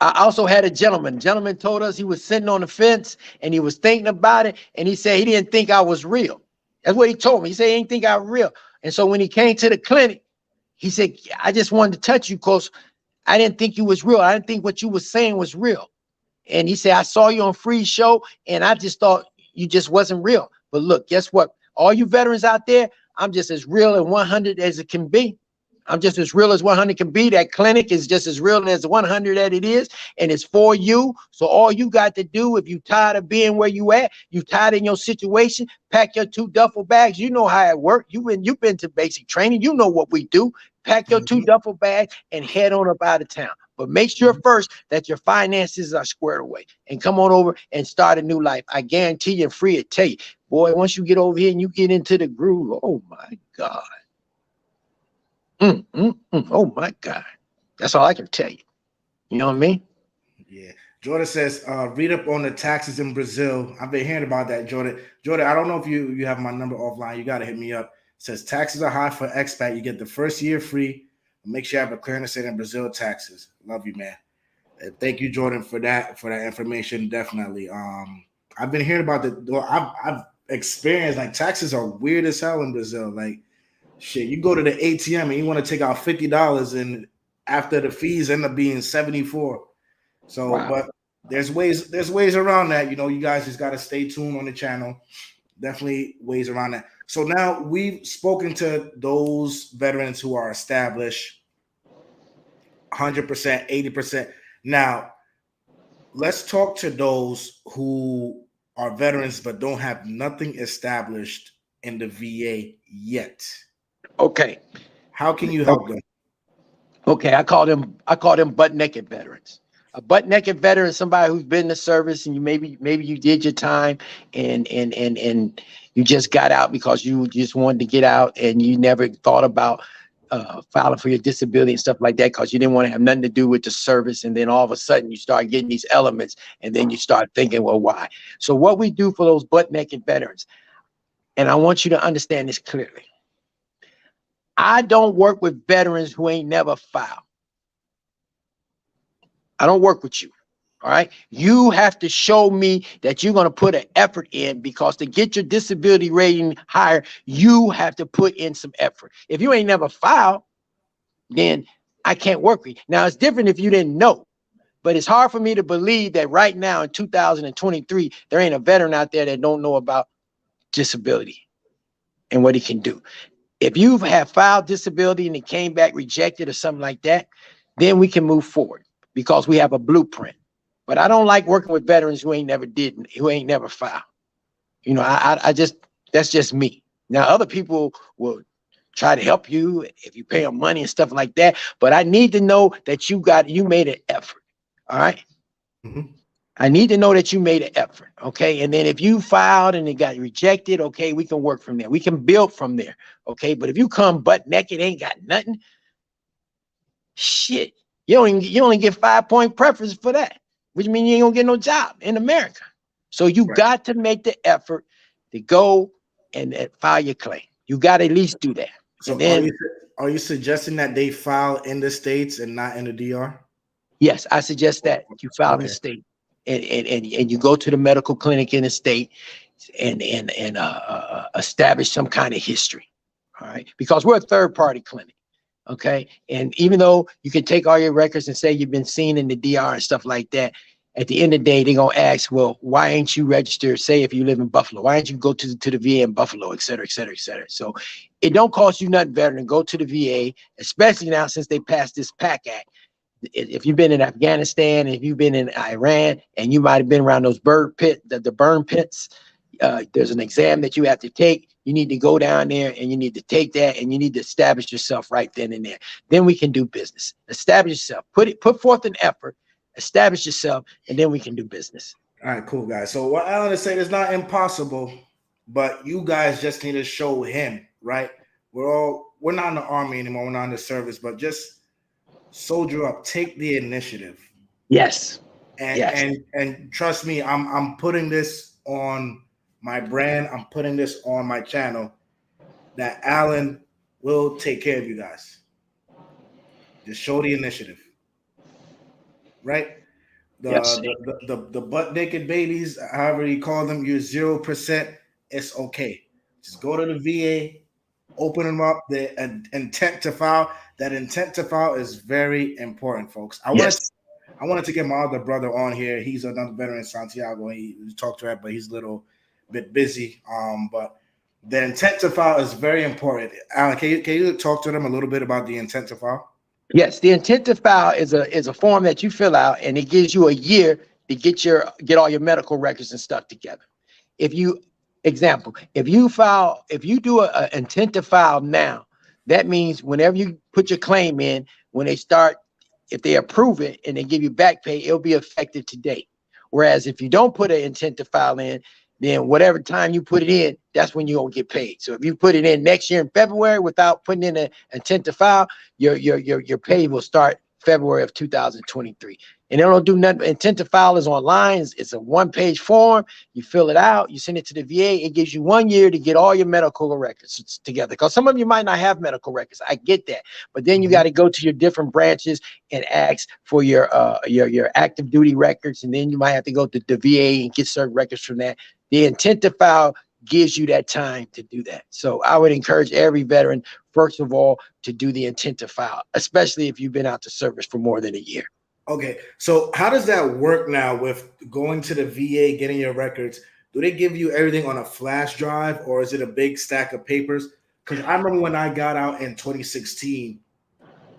I also had a gentleman. Gentleman told us he was sitting on the fence and he was thinking about it, and he said he didn't think I was real. That's what he told me. He said he didn't think I was real. And so when he came to the clinic, he said, I just wanted to touch you because I didn't think you was real. I didn't think what you was saying was real. And he said, I saw you on Free Show and I just thought you just wasn't real. But look, guess what? All you veterans out there, I'm just as real and 100 as it can be. I'm just as real as 100 can be. That clinic is just as real as 100 that it is, and it's for you. So all you got to do, if you tired of being where you at, you tired in your situation, pack your 2 duffel bags. You know how it works. You've been to basic training. You know what we do. Pack your 2 duffel bags and head on up out of town. But make sure first that your finances are squared away, and come on over and start a new life. I guarantee you, Free to tell you, boy, once you get over here and you get into the groove, oh my God. Oh my God. That's all I can tell you. You know what I mean? Yeah. Jordan says, read up on the taxes in Brazil. I've been hearing about that, Jordan. Jordan, I don't know if you have my number offline. You got to hit me up. It says taxes are high for expat. You get the first year free. Make sure you have a clear understanding of Brazil taxes. Love you, man. Thank you, Jordan, for that information. Definitely. I've been hearing about I've experienced like taxes are weird as hell in Brazil. Like shit, you go to the ATM and you want to take out $50, and after the fees end up being 74. So, Wow. but there's ways around that. You know, you guys just got to stay tuned on the channel. Definitely ways around that. So now we've spoken to those veterans who are established 100%, 80%. Now, let's talk to those who are veterans but don't have nothing established in the VA yet. Okay. How can you help them? Okay, I call them butt naked veterans. A butt naked veteran is somebody who's been in the service, and you maybe you did your time and you just got out because you just wanted to get out, and you never thought about filing for your disability and stuff like that because you didn't want to have nothing to do with the service. And then all of a sudden you start getting these elements, and then you start thinking, well, why? So what we do for those butt naked veterans, and I want you to understand this clearly. I don't work with veterans who ain't never filed. I don't work with you. All right. You have to show me that you're going to put an effort in, because to get your disability rating higher, you have to put in some effort. If you ain't never filed, then I can't work with you. Now, it's different if you didn't know, but it's hard for me to believe that right now in 2023, there ain't a veteran out there that don't know about disability and what he can do. If you have filed disability and it came back rejected or something like that, then we can move forward because we have a blueprint. But I don't like working with veterans who ain't never filed. You know, I just, that's just me. Now, other people will try to help you if you pay them money and stuff like that. But I need to know that you made an effort. All right. Mm-hmm. I need to know that you made an effort. Okay. And then if you filed and it got rejected, okay, we can work from there. We can build from there. Okay. But if you come butt naked, ain't got nothing, shit, you only get 5-point preference for that, which means you ain't gonna get no job in America. So you got to make the effort to go and file your claim. You got to at least do that. So then, are you suggesting that they file in the States and not in the DR? Yes, I suggest that you file in the state. And you go to the medical clinic in the state and establish some kind of history. All right, because we're a third-party clinic. Okay, and even though you can take all your records and say you've been seen in the DR and stuff like that, at the end of the day, they're gonna ask, well, why ain't you registered? Say if you live in Buffalo, why don't you go to the VA in Buffalo, et cetera, et cetera, et cetera. So it don't cost you nothing better than go to the VA, especially now since they passed this PAC Act. If you've been in Afghanistan, if you've been in Iran, and you might have been around those burn pits, there's an exam that you have to take. You need to go down there and you need to take that, and you need to establish yourself right then and there. Then we can do business. Establish yourself. Put forth an effort. Establish yourself, and then we can do business. All right, cool, guys. So what Alan is saying is not impossible, but you guys just need to show him, right? We're not in the army anymore. We're not in the service, but just soldier up, take the initiative. Yes. And trust me, I'm putting this on my brand. I'm putting this on my channel that Alan will take care of you guys. Just show the initiative. Right? The butt naked babies, however you call them, you're 0%. It's okay. Just go to the VA, open them up. The intent to file. That intent to file is very important, folks. I wanted to get my other brother on here. He's another veteran in Santiago. He talked to him, but he's a little bit busy. But the intent to file is very important. Alan, can you talk to them a little bit about the intent to file? Yes, the intent to file is a form that you fill out, and it gives you a year to get all your medical records and stuff together. If you do an intent to file now, that means whenever you put your claim in, if they approve it and they give you back pay, it'll be effective today. Whereas if you don't put an intent to file in, then whatever time you put it in, that's when you won't get paid. So if you put it in next year in February without putting in an intent to file, your pay will start February of 2023. And they don't do nothing. Intent to file is online. It's a one-page form. You fill it out. You send it to the VA. It gives you 1 year to get all your medical records together. Because some of you might not have medical records. I get that. But then you got to go to your different branches and ask for your active duty records. And then you might have to go to the VA and get certain records from that. The intent to file gives you that time to do that. So I would encourage every veteran, first of all, to do the intent to file, especially if you've been out to service for more than a year. Okay, so how does that work now with going to the VA, getting your records? Do they give you everything on a flash drive, or is it a big stack of papers? Because I remember when I got out in 2016,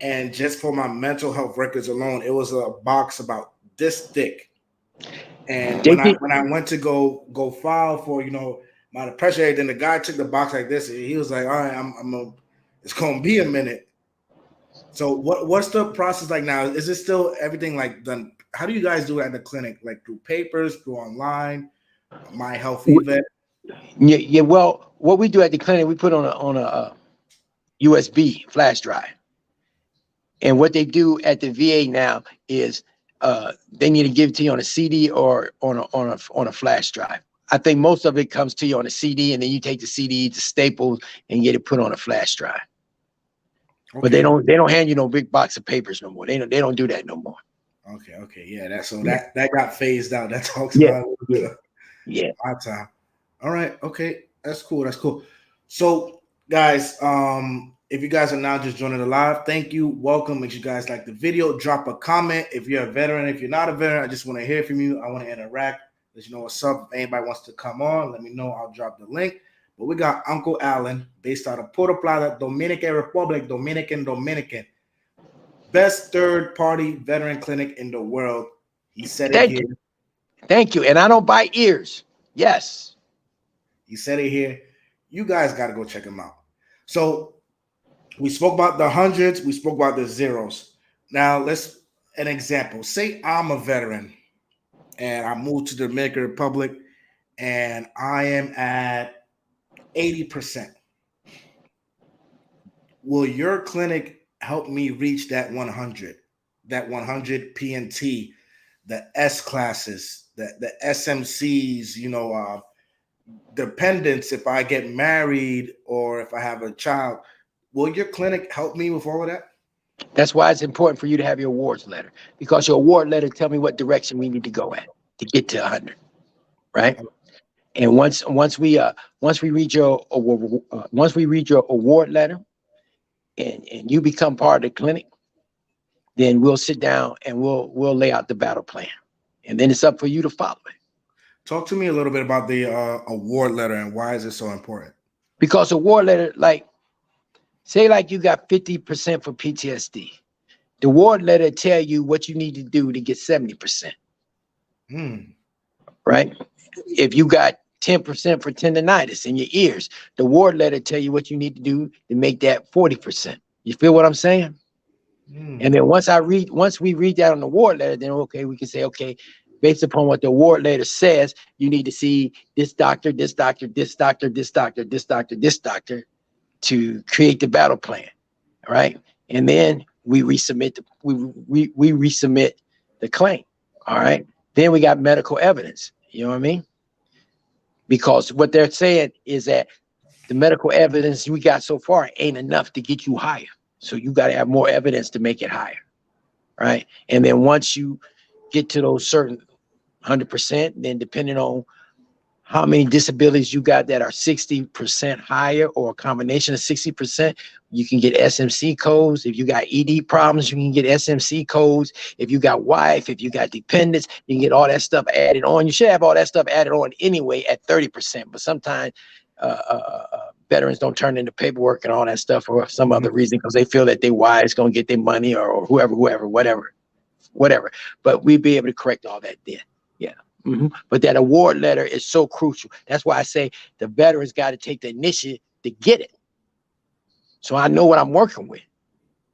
and just for my mental health records alone, it was a box about this thick. And when I went to go file for, you know, my depression, then the guy took the box like this, and he was like, "All right, it's gonna be a minute." So what's the process like now? Is it still everything like done? How do you guys do it at the clinic? Like through papers, through online, My Health Event? Yeah. Well, what we do at the clinic, we put on a USB flash drive, and what they do at the VA now is they need to give it to you on a CD or on a flash drive. I think most of it comes to you on a CD, and then you take the CD to Staples and get it put on a flash drive. Okay. But they don't hand you no big box of papers no more. They don't do that no more. Okay, yeah. That got phased out. That talks about my time. All right, okay, that's cool. So, guys, if you guys are now just joining the live, thank you, welcome. Make sure you guys like the video, drop a comment if you're a veteran. If you're not a veteran, I just want to hear from you. I want to interact. Let you know what's up. If anybody wants to come on, let me know. I'll drop the link. But we got Uncle Alan, based out of Puerto Plata, Dominican Republic, Dominican. Best third-party veteran clinic in the world. He said it here. Thank you. And I don't bite ears. Yes. He said it here. You guys got to go check him out. So we spoke about the hundreds. We spoke about the zeros. Now let's an example. Say I'm a veteran and I moved to the Dominican Republic and I am at 80%. Will your clinic help me reach that 100 PNT, the S classes, the SMCs, you know, dependents if I get married or if I have a child? Will your clinic help me with all of that? That's why it's important for you to have your awards letter, because your award letter tell me what direction we need to go at to get to 100, right? And once we read your award letter and you become part of the clinic, then we'll sit down and we'll lay out the battle plan, and then it's up for you to follow it. Talk to me a little bit about the award letter and why is it so important? Because award letter, like, say like you got 50% for PTSD. The award letter tell you what you need to do to get 70%. Right? If you got 10% for tendonitis in your ears, the award letter tell you what you need to do to make that 40%. You feel what I'm saying? And then once we read that on the award letter, then okay, we can say, okay, based upon what the award letter says, you need to see this doctor, this doctor, this doctor, this doctor, this doctor, this doctor to create the battle plan. All right. And then we resubmit the claim. All right. Then we got medical evidence. You know what I mean? Because what they're saying is that the medical evidence we got so far ain't enough to get you higher. So you got to have more evidence to make it higher. Right. And then once you get to those certain 100%, then depending on how many disabilities you got that are 60% higher or a combination of 60%, you can get SMC codes. If you got ED problems, you can get SMC codes. If you got wife, if you got dependents, you can get all that stuff added on. You should have all that stuff added on anyway at 30%, but sometimes veterans don't turn in the paperwork and all that stuff for some other reason because they feel that their wives going to get their money or whoever, whatever. But we'd be able to correct all that then. Yeah. But that award letter is so crucial. That's why I say the veterans got to take the initiative to get it. So I know what I'm working with.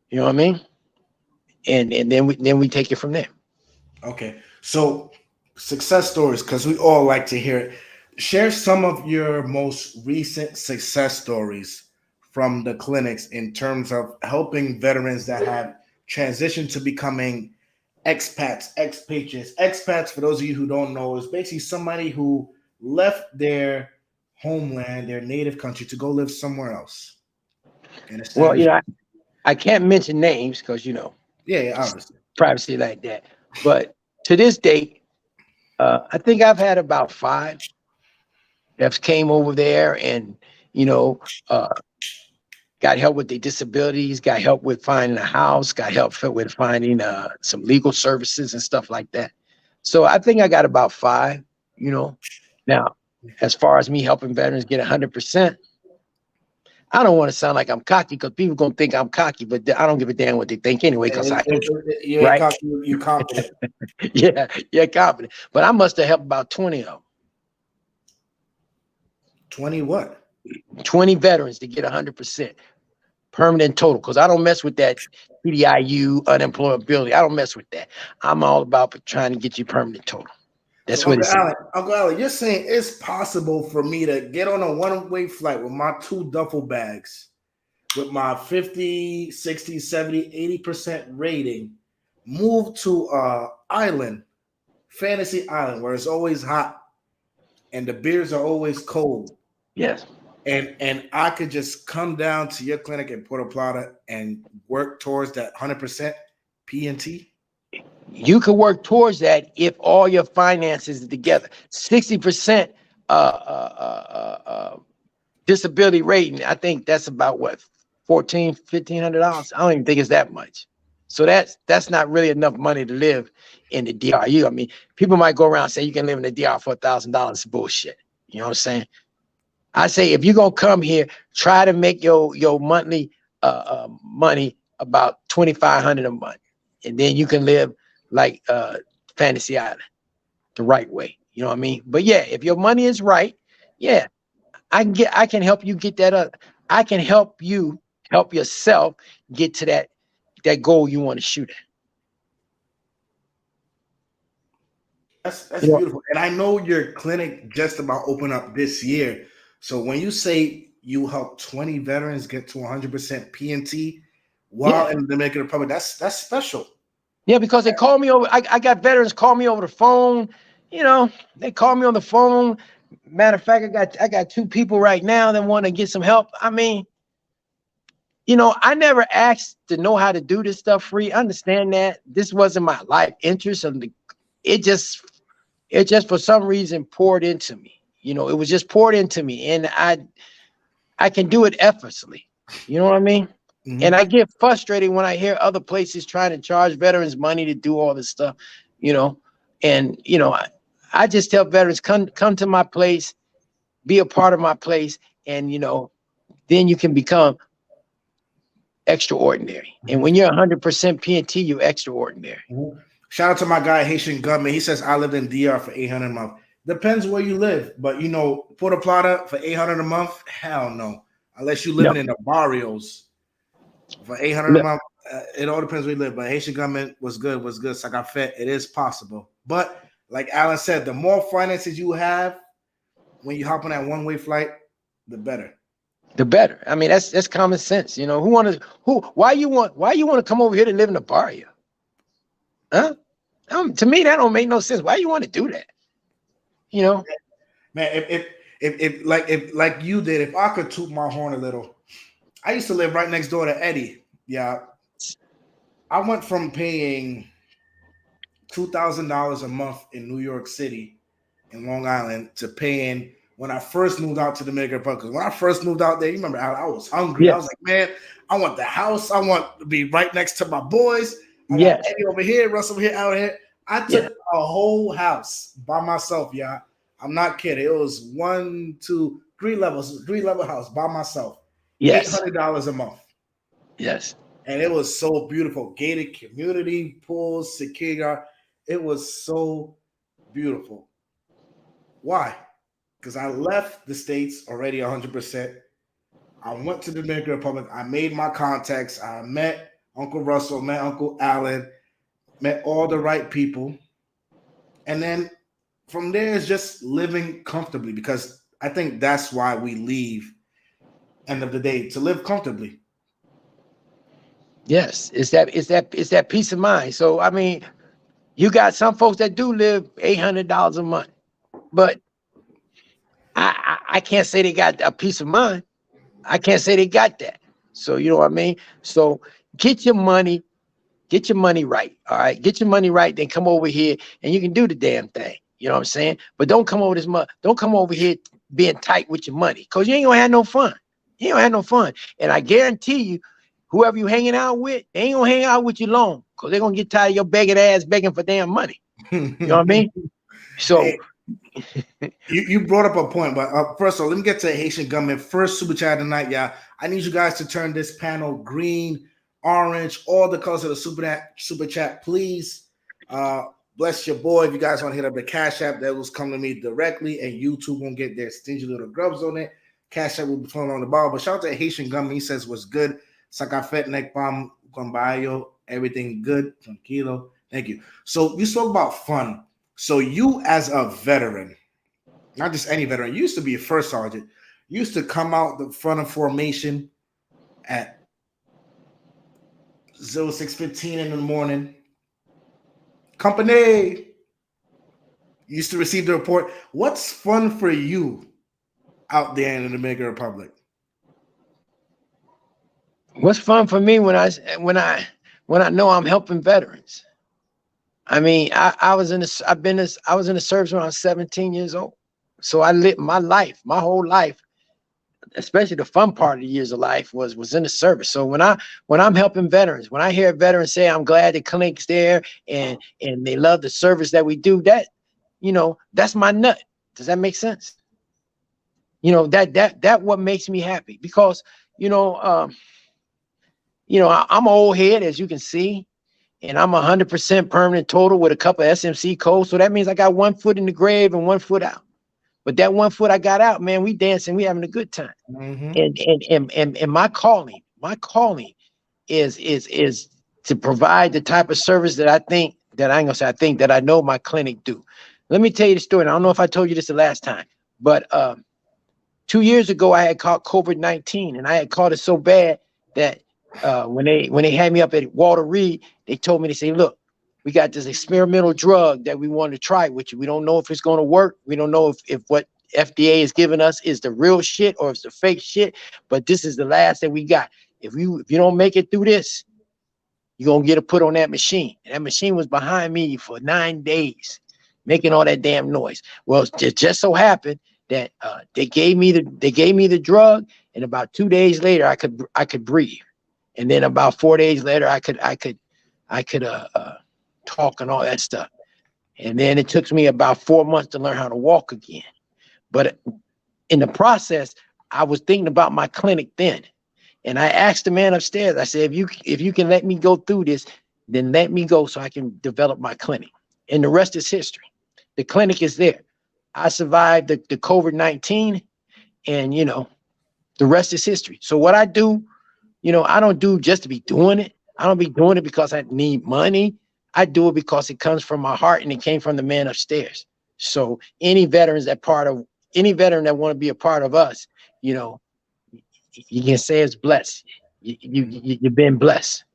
You know what I mean? And then we take it from there. Okay. So success stories, because we all like to hear it. Share some of your most recent success stories from the clinics in terms of helping veterans that have transition to becoming expats, expatriates. Expats, for those of you who don't know, is basically somebody who left their homeland, their native country, to go live somewhere else and Well, establish. I can't mention names because Yeah, obviously. privacy like that. But to this date, I think I've had about 5 that came over there and uh, got help with their disabilities, got help with finding a house, got help with finding some legal services and stuff like that. So I think I got about 5. Now, as far as me helping veterans get 100%. I don't want to sound like I'm cocky because people gonna think I'm cocky, but I don't give a damn what they think anyway. Because You ain't right, cocky, you confident. yeah, confident. But I must have helped about 20 of them. 20 what? 20 veterans to get 100% permanent total. Because I don't mess with that PDIU unemployability. I don't mess with that. I'm all about trying to get you permanent total. That's So what it's. Uncle Allen, you're saying it's possible for me to get on a one-way flight with my 2 duffel bags, with my 50, 60, 70, 80% rating, move to island, fantasy island, where it's always hot and the beers are always cold. Yes. And I could just come down to your clinic in Puerto Plata and work towards that 100% P&T? You could work towards that if all your finances are together. 60% disability rating. I think that's about what, $1,500. I don't even think it's that much. So that's not really enough money to live in the DRU. I mean, people might go around and say you can live in the DR for $1,000. Bullshit. You know what I'm saying? I say if you're gonna come here, try to make your monthly money about $2,500 a month, and then you can live like Fantasy Island the right way. You know what I mean? But yeah, if your money is right, yeah, I can help you get that up. I can help you help yourself get to that goal you want to shoot at. That's beautiful. And I know your clinic just about opened up this year. So when you say you help 20 veterans get to 100% P&T while in the Dominican Republic, that's special. Yeah, because they call me over. I got veterans call me over the phone. They call me on the phone. Matter of fact, I got 2 people right now that want to get some help. I mean, I never asked to know how to do this stuff free. Understand that this wasn't my life interest, and it just for some reason poured into me. It was just poured into me, and I can do it effortlessly. You know what I mean? Mm-hmm. And I get frustrated when I hear other places trying to charge veterans money to do all this stuff. And I just tell veterans come to my place, be a part of my place, and then you can become extraordinary. And when you're 100% P&T, you're extraordinary. Shout out to my guy Haitian Gunman. He says I lived in DR for $800 a month. Depends where you live, but Puerto Plata for $800 a month, hell no. Unless you're living in the barrios for $800 a month. It all depends where you live. But Haitian Gunman was good. So I got fed. It is possible. But like Alan said, the more finances you have when you hop on that one-way flight, the better. The better. I mean, that's common sense. Why you want to come over here to live in a barrio? Huh? To me, that don't make no sense. Why you want to do that? Man, if like you did, if I could toot my horn a little, I used to live right next door to Eddie. Yeah, I went from paying $2,000 a month in New York City, in Long Island, to paying when I first moved out to the Dominican Republic. When I first moved out there, you remember, I was hungry. Yeah. I was like, man, I want the house. I want to be right next to my boys. I got Eddie over here, Russ over here, out here. I took a whole house by myself, y'all. I'm not kidding. It was 1, 2, 3 levels, 3-level house by myself. Yes. $800 a month. Yes. And it was so beautiful. Gated community, pools, security guard. It was so beautiful. Why? Because I left the States already 100%. I went to the Dominican Republic. I made my contacts. I met Uncle Russell, met Uncle Allen, met all the right people. And then from there is just living comfortably, because I think that's why we leave, end of the day, to live comfortably. Yes, it's that peace of mind. So I mean, you got some folks that do live $800 a month, but I can't say they got a peace of mind. I can't say they got that. So you know what I mean? So get your money right. All right. Get your money right, then come over here and you can do the damn thing. You know what I'm saying? But don't come over here being tight with your money, because you ain't gonna have no fun. You ain't gonna have no fun. And I guarantee you, whoever you hanging out with, they ain't gonna hang out with you long, because they're gonna get tired of your begging ass begging for damn money. You know what I mean? So Hey, you brought up a point, but first of all, let me get to Haitian government. First super chat tonight, y'all. I need you guys to turn this panel green, orange, all the colors of the super chat, please. Bless your boy. If you guys want to hit up the Cash App, that was coming to me directly, and YouTube won't get their stingy little grubs on it. Cash App will be flowing on the ball. But shout out to Haitian government. He says, what's good? Sakafet neck bomb, Gombayo, everything good. Tranquilo. Thank you. So you spoke about fun. So you as a veteran, not just any veteran, you used to be a first sergeant. You used to come out the front of formation at 06:15 in the morning. Company used to receive the report. What's fun for you out there in the Dominican Republic? what's fun for me when I know I'm helping veterans. I mean, I was in the service when I was 17 years old. So I lived my life, my whole life, especially the fun part of the years of life was in the service. So when I'm helping veterans, when I hear veterans say, I'm glad the clinic's there and they love the service that we do, that, you know, that's my nut. Does that make sense? You know, that what makes me happy, because, I'm an old head, as you can see, and I'm 100% permanent total with a couple of SMC codes. So that means I got 1 foot in the grave and 1 foot out. But that 1 foot I got out, man, we dancing, we having a good time. And my calling is to provide the type of service that I know my clinic do. Let me tell you the story. And I don't know if I told you this the last time, but 2 years ago I had caught COVID-19, and I had caught it so bad that when they had me up at Walter Reed, they told me to say, look, we got this experimental drug that we want to try with you. We don't know if it's going to work. We don't know if what FDA is giving us is the real shit or if it's the fake shit, but this is the last that we got. If you don't make it through this, you're going to get put on that machine. And that machine was behind me for 9 days, making all that damn noise. Well, it just so happened that they gave me the drug, and about 2 days later I could breathe. And then about 4 days later I could talk and all that stuff. And then it took me about 4 months to learn how to walk again. But in the process, I was thinking about my clinic then. And I asked the man upstairs, I said, if you can let me go through this, then let me go so I can develop my clinic. And the rest is history. The clinic is there. I survived the COVID-19, and, the rest is history. So what I do, I don't do just to be doing it. I don't be doing it because I need money. I do it because it comes from my heart and it came from the man upstairs. So any veteran that want to be a part of us, you can say it's blessed. You've been blessed,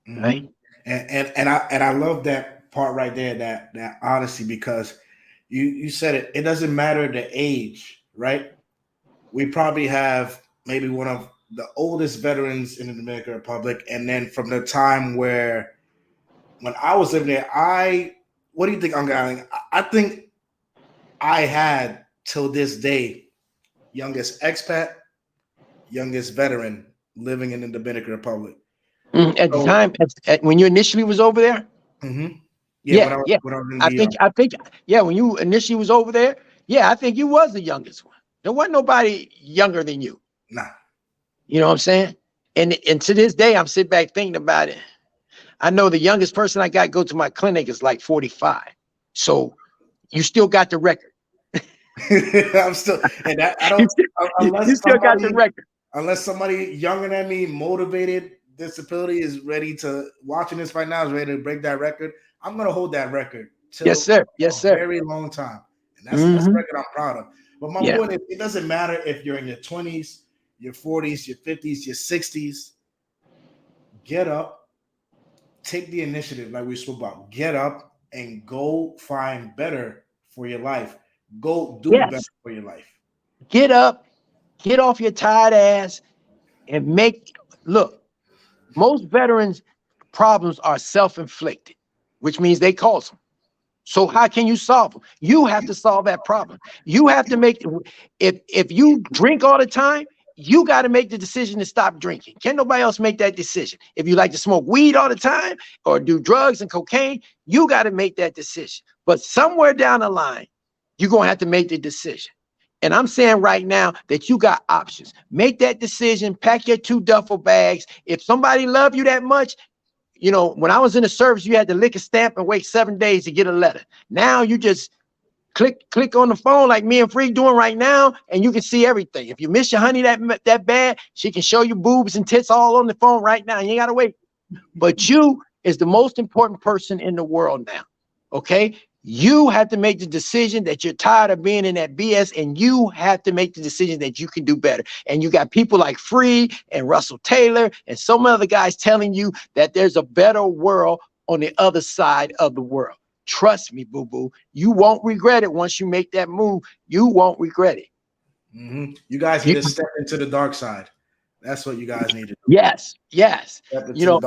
right? And I love that part right there, that honesty, because you said it. It doesn't matter the age, right? We probably have maybe one of the oldest veterans in the Dominican Republic, and then from the time when I was living there, what do you think, Uncle Allen? I think I had till this day youngest expat, youngest veteran living in the Dominican Republic. At the time, when you initially was over there. Mm-hmm. Yeah. When I was in the, I think, when you initially was over there, I think you was the youngest one. There wasn't nobody younger than you. Nah. You know what I'm saying? And to this day, I'm sitting back thinking about it. I know the youngest person I got go to my clinic is like 45. So you still got the record. I'm still, and that, I don't, unless you still got the record. Unless somebody younger than me, motivated, disability, is ready to, watching this right now, is ready to break that record, I'm going to hold that record till yes, sir. a very long time. And that's a record I'm proud of. But my point is, it doesn't matter if you're in your 20s, your 40s, your 50s, your 60s. Get up, take the initiative, like we spoke about. Get up and go find better for your life. Go do better Yes. for your life. Get up, get off your tired ass, and look, most veterans' problems are self-inflicted, which means they cause them. So how can you solve them? You have to solve that problem. You have to make, if you drink all the time, you got to make the decision to stop drinking. Can't nobody else make that decision. If you like to smoke weed all the time or do drugs and cocaine, you got to make that decision. But somewhere down the line, you're going to have to make the decision. And I'm saying right now that you got options. Make that decision, pack your 2 duffel bags. If somebody love you that much, you know, when I was in the service, you had to lick a stamp and wait 7 days to get a letter. Now you just click on the phone like me and Free doing right now, and you can see everything. If you miss your honey that bad, she can show you boobs and tits all on the phone right now. You ain't gotta wait. But you is the most important person in the world now. Okay? You have to make the decision that you're tired of being in that BS, and you have to make the decision that you can do better. And you got people like Free and Russell Taylor and so many other guys telling you that there's a better world on the other side of the world. Trust me, boo-boo. You won't regret it once you make that move. You won't regret it. You guys need to step into the dark side. That's what you guys need to do. Yes, yes. You know,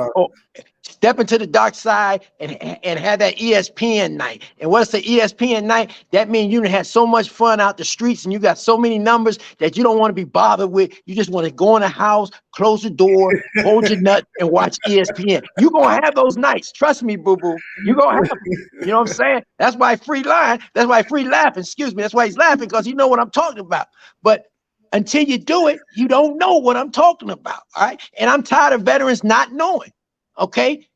step into the dark side and have that ESPN night. And what's the ESPN night? That means you had so much fun out the streets and you got so many numbers that you don't want to be bothered with. You just want to go in the house, close the door, hold your nut, and watch ESPN. You're going to have those nights. Trust me, boo-boo. You're going to have them. You know what I'm saying? That's why Free lying. That's why Free laughing. Excuse me. That's why he's laughing, because he know what I'm talking about. But until you do it, you don't know what I'm talking about. All right. And I'm tired of veterans not knowing. Okay.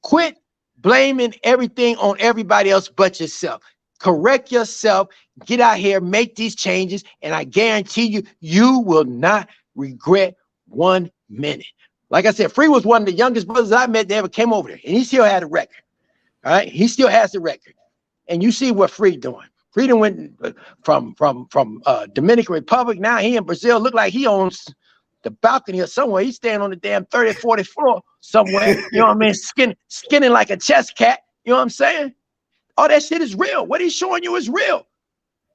Quit blaming everything on everybody else but yourself. Correct yourself. Get out here, make these changes. And I guarantee you, you will not regret 1 minute. Like I said, Free was one of the youngest brothers I met that ever came over there. And he still had a record. All right. He still has the record. And you see what Free doing. Freedom went from Dominican Republic. Now he in Brazil. Look like he owns the balcony or somewhere. He's standing on the damn 30th, 40th floor somewhere. You know what I mean? Skinning like a chess cat. You know what I'm saying? All that shit is real. What he's showing you is real.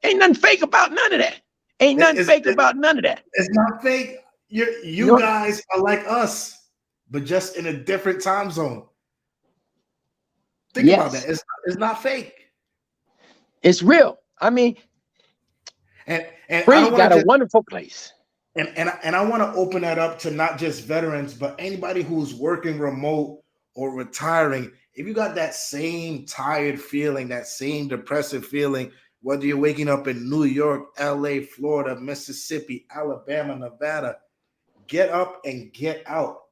Ain't nothing fake about none of that. Ain't nothing fake about none of that. It's not fake. You guys are like us, but just in a different time zone. Think about that. It's not fake. It's real. I mean, and Free got a wonderful place. And I want to open that up to not just veterans, but anybody who's working remote or retiring. If you got that same tired feeling, that same depressive feeling, whether you're waking up in New York, LA, Florida, Mississippi, Alabama, Nevada, get up and get out,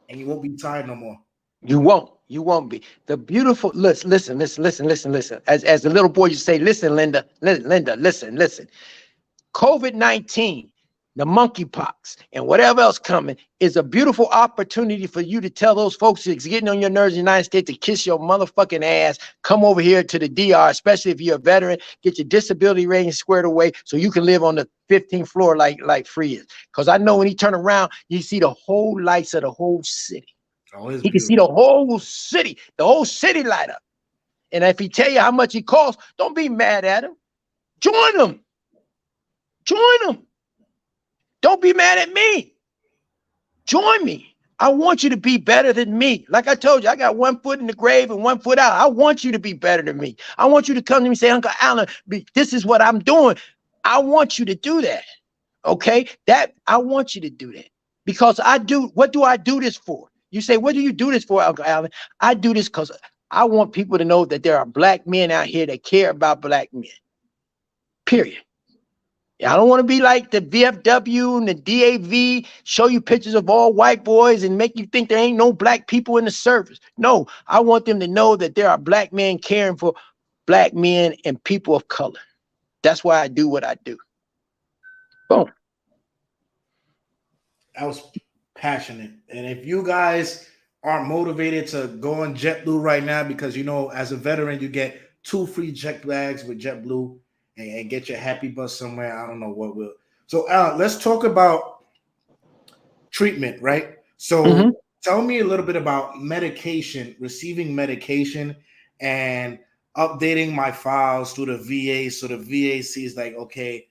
and you won't be tired no more. You won't. You won't be. The beautiful, listen. As the little boy you say, listen, Linda, listen. COVID-19, the monkeypox, and whatever else coming is a beautiful opportunity for you to tell those folks that's getting on your nerves in the United States to kiss your motherfucking ass. Come over here to the DR, especially if you're a veteran. Get your disability rating squared away so you can live on the 15th floor like Free is. Because I know when he turn around, you see the whole lights of the whole city. He can see the whole city light up. And if he tell you how much he costs, don't be mad at him. Join him. Don't be mad at me. Join me. I want you to be better than me. Like I told you, I got 1 foot in the grave and 1 foot out. I want you to be better than me. I want you to come to me and say, Uncle Alan, this is what I'm doing. I want you to do that. Okay? I want you to do that. Because what do I do this for? You say, what do you do this for, Uncle Alan? I do this because I want people to know that there are black men out here that care about black men. Period. I don't want to be like the VFW and the DAV, show you pictures of all white boys and make you think there ain't no black people in the service. No, I want them to know that there are black men caring for black men and people of color. That's why I do what I do. Boom. That was passionate. And if you guys aren't motivated to go on JetBlue right now, because you know, as a veteran, you get 2 free jet bags with JetBlue and get your happy bus somewhere. I don't know what will. So let's talk about treatment, right? So tell me a little bit about medication, receiving medication, and updating my files through the VA. So the VA sees like, okay,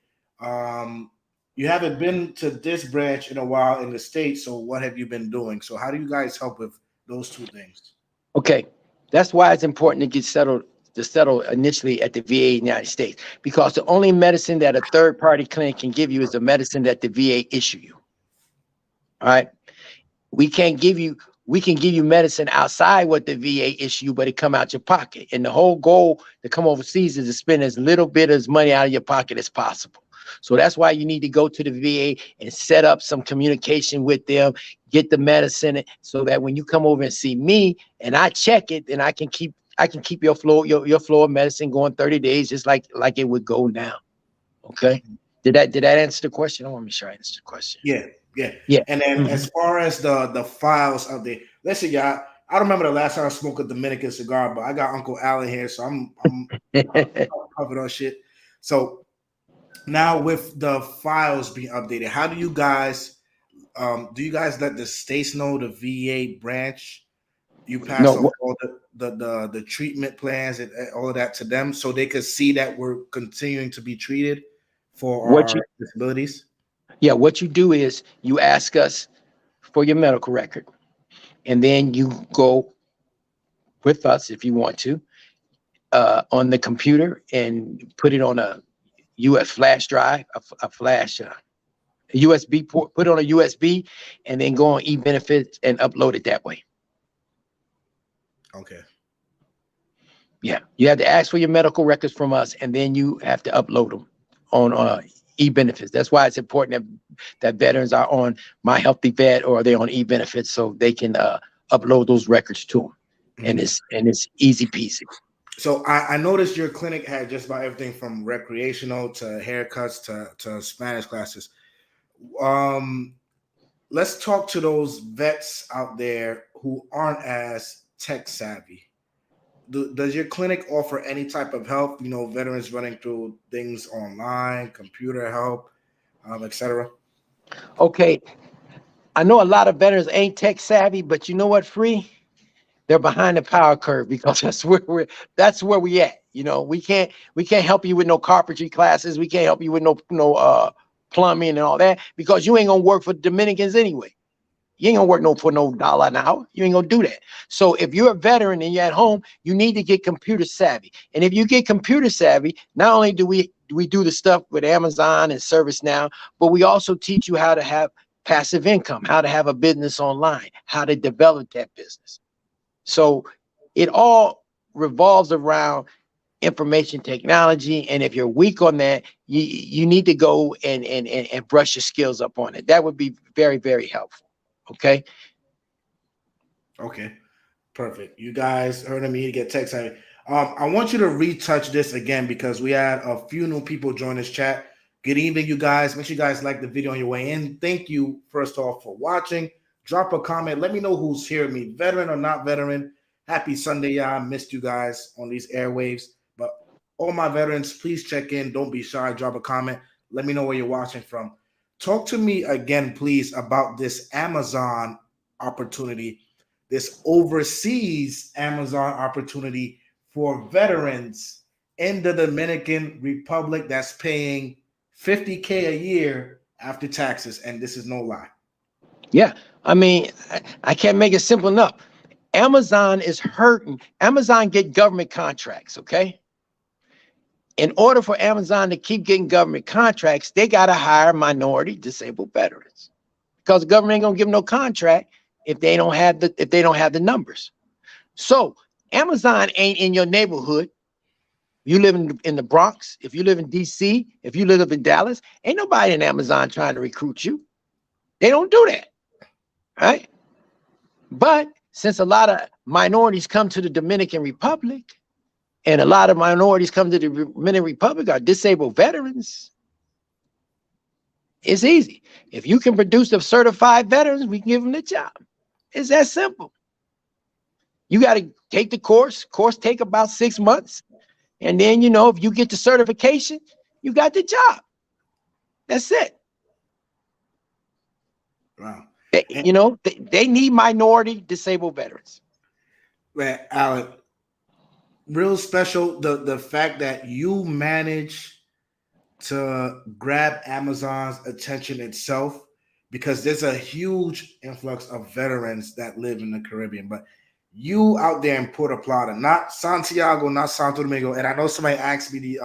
you haven't been to this branch in a while in the States. So what have you been doing? So how do you guys help with those two things? Okay, that's why it's important to get settled. To settle initially at the VA in the United States, because the only medicine that a third-party clinic can give you is the medicine that the VA issue you. All right, we can give you medicine outside what the VA issue, but it come out your pocket. And the whole goal to come overseas is to spend as little bit of money out of your pocket as possible. So that's why you need to go to the VA and set up some communication with them, get the medicine, so that when you come over and see me and I check it, then I can keep your flow of medicine going 30 days, just like it would go now. Okay. Did that answer the question? I want to make sure I answered the question. Yeah. Yeah. And then as far as the files of the, listen, y'all, I don't remember the last time I smoked a Dominican cigar, but I got Uncle Alan here, so I'm covered on shit. So now with the files being updated, how do you guys let the states know, the VA branch? You pass off all the treatment plans and all of that to them, so they could see that we're continuing to be treated for our disabilities? Yeah, what you do is you ask us for your medical record, and then you go with us if you want to on the computer and put it on a US flash drive, a flash USB port, put it on a USB, and then go on eBenefits and upload it that way. Okay. Yeah, you have to ask for your medical records from us, and then you have to upload them on eBenefits. That's why it's important that veterans are on My Healthy Vet or they're on eBenefits, so they can upload those records to them. Mm-hmm. and it's easy peasy. So I noticed your clinic had just about everything from recreational to haircuts to Spanish classes. Let's talk to those vets out there who aren't as tech savvy. Does your clinic offer any type of help? You know, veterans running through things online, computer help, etc. Okay, I know a lot of veterans ain't tech savvy, but you know what, Free? They're behind the power curve, because that's where we at. You know, we can't help you with no carpentry classes. We can't help you with no plumbing and all that, because you ain't gonna work for the Dominicans anyway. You ain't gonna work for no $1 an hour. You ain't gonna do that. So if you're a veteran and you're at home, you need to get computer savvy. And if you get computer savvy, not only do we do the stuff with Amazon and ServiceNow, but we also teach you how to have passive income, how to have a business online, how to develop that business. So it all revolves around information technology. And if you're weak on that, you need to go and brush your skills up on it. That would be very, very helpful. Okay. Okay. Perfect. You guys heard of me to get tech savvy. I want you to retouch this again, because we had a few new people join this chat. Good evening, you guys. Make sure you guys like the video on your way in. Thank you, first off, for watching. Drop a comment. Let me know who's hearing me, veteran or not veteran. Happy Sunday, y'all. Missed you guys on these airwaves. But all my veterans, please check in. Don't be shy. Drop a comment. Let me know where you're watching from. Talk to me again, please, about this Amazon opportunity, this overseas Amazon opportunity for veterans in the Dominican Republic that's paying $50K a year after taxes. And this is no lie. Yeah. I mean, I can't make it simple enough. Amazon is hurting. Amazon get government contracts, okay? In order for Amazon to keep getting government contracts, they got to hire minority disabled veterans, because the government ain't gonna give them no contract if they don't have the numbers. So Amazon ain't in your neighborhood. You live in the Bronx, if you live in DC, if you live in Dallas, ain't nobody in Amazon trying to recruit you. They don't do that, right? But since a lot of minorities come to the Dominican Republic, and a lot of minorities come to the Dominican Republic are disabled veterans, it's easy. If you can produce the certified veterans, we can give them the job. It's that simple. You got to take the course. Course take about 6 months. And then, you know, if you get the certification, you got the job. That's it. Wow. They need minority disabled veterans. Man, Alan, real special the fact that you manage to grab Amazon's attention itself, because there's a huge influx of veterans that live in the Caribbean, but you out there in Puerto Plata, not Santiago, not Santo Domingo. And I know somebody asked me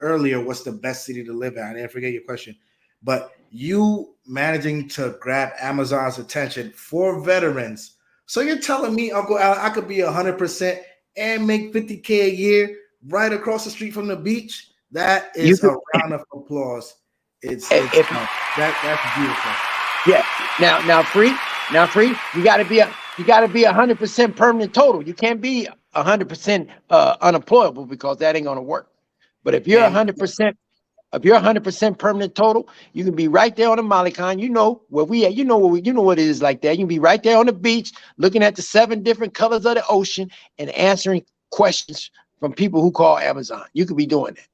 earlier, what's the best city to live in? I didn't forget your question, but you managing to grab Amazon's attention for veterans. So you're telling me, Uncle Al, I could be 100% and make 50K a year right across the street from the beach? That is a round of applause. That's beautiful. Yeah. Now free. You got to be 100% permanent total. You can't be 100% unemployable, because that ain't gonna work. But if you're 100%, if you're 100% permanent total, you can be right there on the Malecon. You know where we at. You know what it is like that. You can be right there on the beach, looking at the 7 different colors of the ocean and answering questions from people who call Amazon. You could be doing that.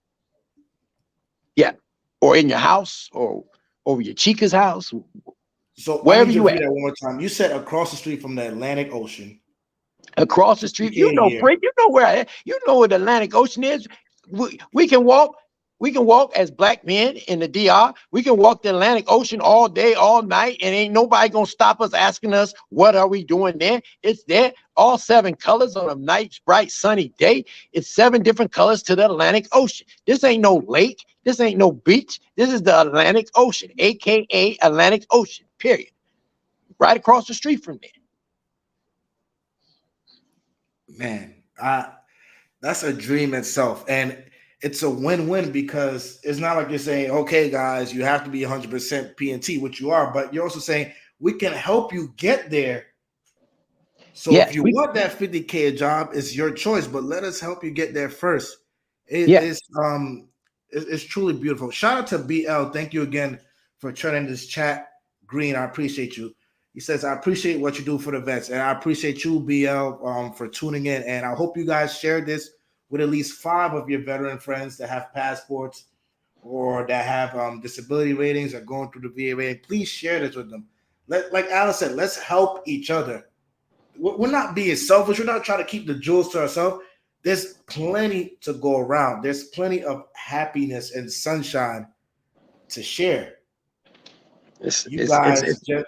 Yeah, or in your house, or over your chica's house. So wherever you at. That one more time. You said across the street from the Atlantic Ocean. Across the street, you know where the Atlantic Ocean is. We can walk as black men in the DR. We can walk the Atlantic Ocean all day, all night, and ain't nobody gonna stop us asking us what are we doing there. It's there, all 7 colors on a nice, bright, sunny day. It's 7 different colors to the Atlantic Ocean. This ain't no lake. This ain't no beach. This is the Atlantic Ocean, aka Atlantic Ocean. Period. Right across the street from there. Man, that's a dream itself, and it's a win-win, because it's not like you're saying, okay, guys, you have to be 100% PNT, which you are, but you're also saying we can help you get there. So if you want that 50K a job, it's your choice, but let us help you get there first. It's truly beautiful. Shout out to BL. Thank you again for turning this chat green. I appreciate you. He says, I appreciate what you do for the vets, and I appreciate you, BL, for tuning in. And I hope you guys share this with at least 5 of your veteran friends that have passports or that have disability ratings or going through the VA rating. Please share this with them. Like Alice said, let's help each other. We're not being selfish. We're not trying to keep the jewels to ourselves. There's plenty to go around. There's plenty of happiness and sunshine to share. You guys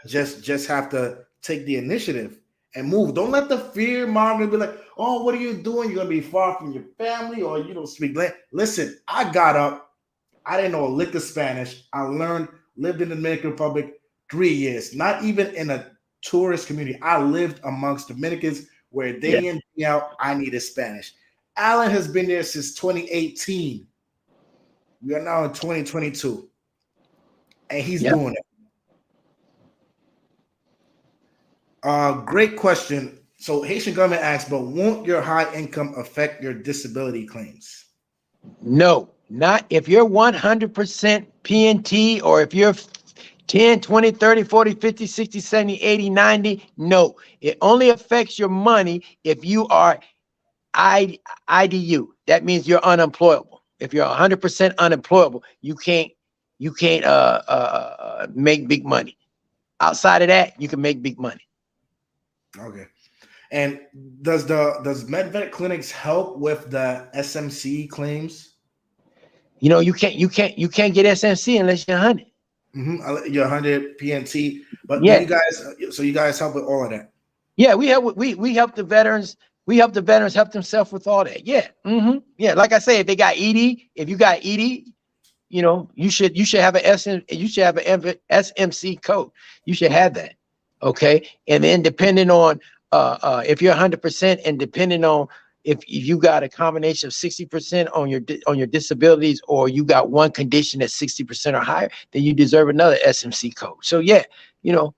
just have to take the initiative and move. Don't let the fear monger be like, oh, what are you doing? You're gonna be far from your family, or you don't speak. Listen, I got up. I didn't know a lick of Spanish. I lived in the Dominican Republic 3 years, not even in a tourist community. I lived amongst Dominicans where day in, day out, I needed Spanish. Alan has been there since 2018. We are now in 2022, and he's doing it. Great question. So Haitian government asks, but won't your high income affect your disability claims? No, not if you're 100% PNT, or if you're 10, 20, 30, 40, 50, 60, 70, 80, 90. No, it only affects your money if you are IDU. That means you're unemployable. If you're 100% unemployable, you can't make big money. Outside of that, you can make big money. Okay. And does MedVet clinics help with the SMC claims? You know, you can't get SMC unless you're 100. You're 100 PNT, but you guys help with all of that. Yeah, we help the veterans. We help the veterans help themselves with all that. Yeah. Yeah. Like I say, if they got ED, if you got ED, you know, you should have an SMC code. You should have that. Okay. And then depending on if you're 100%, and depending on if you got a combination of 60% on your disabilities, or you got one condition that's 60% or higher, then you deserve another SMC code. So yeah, you know,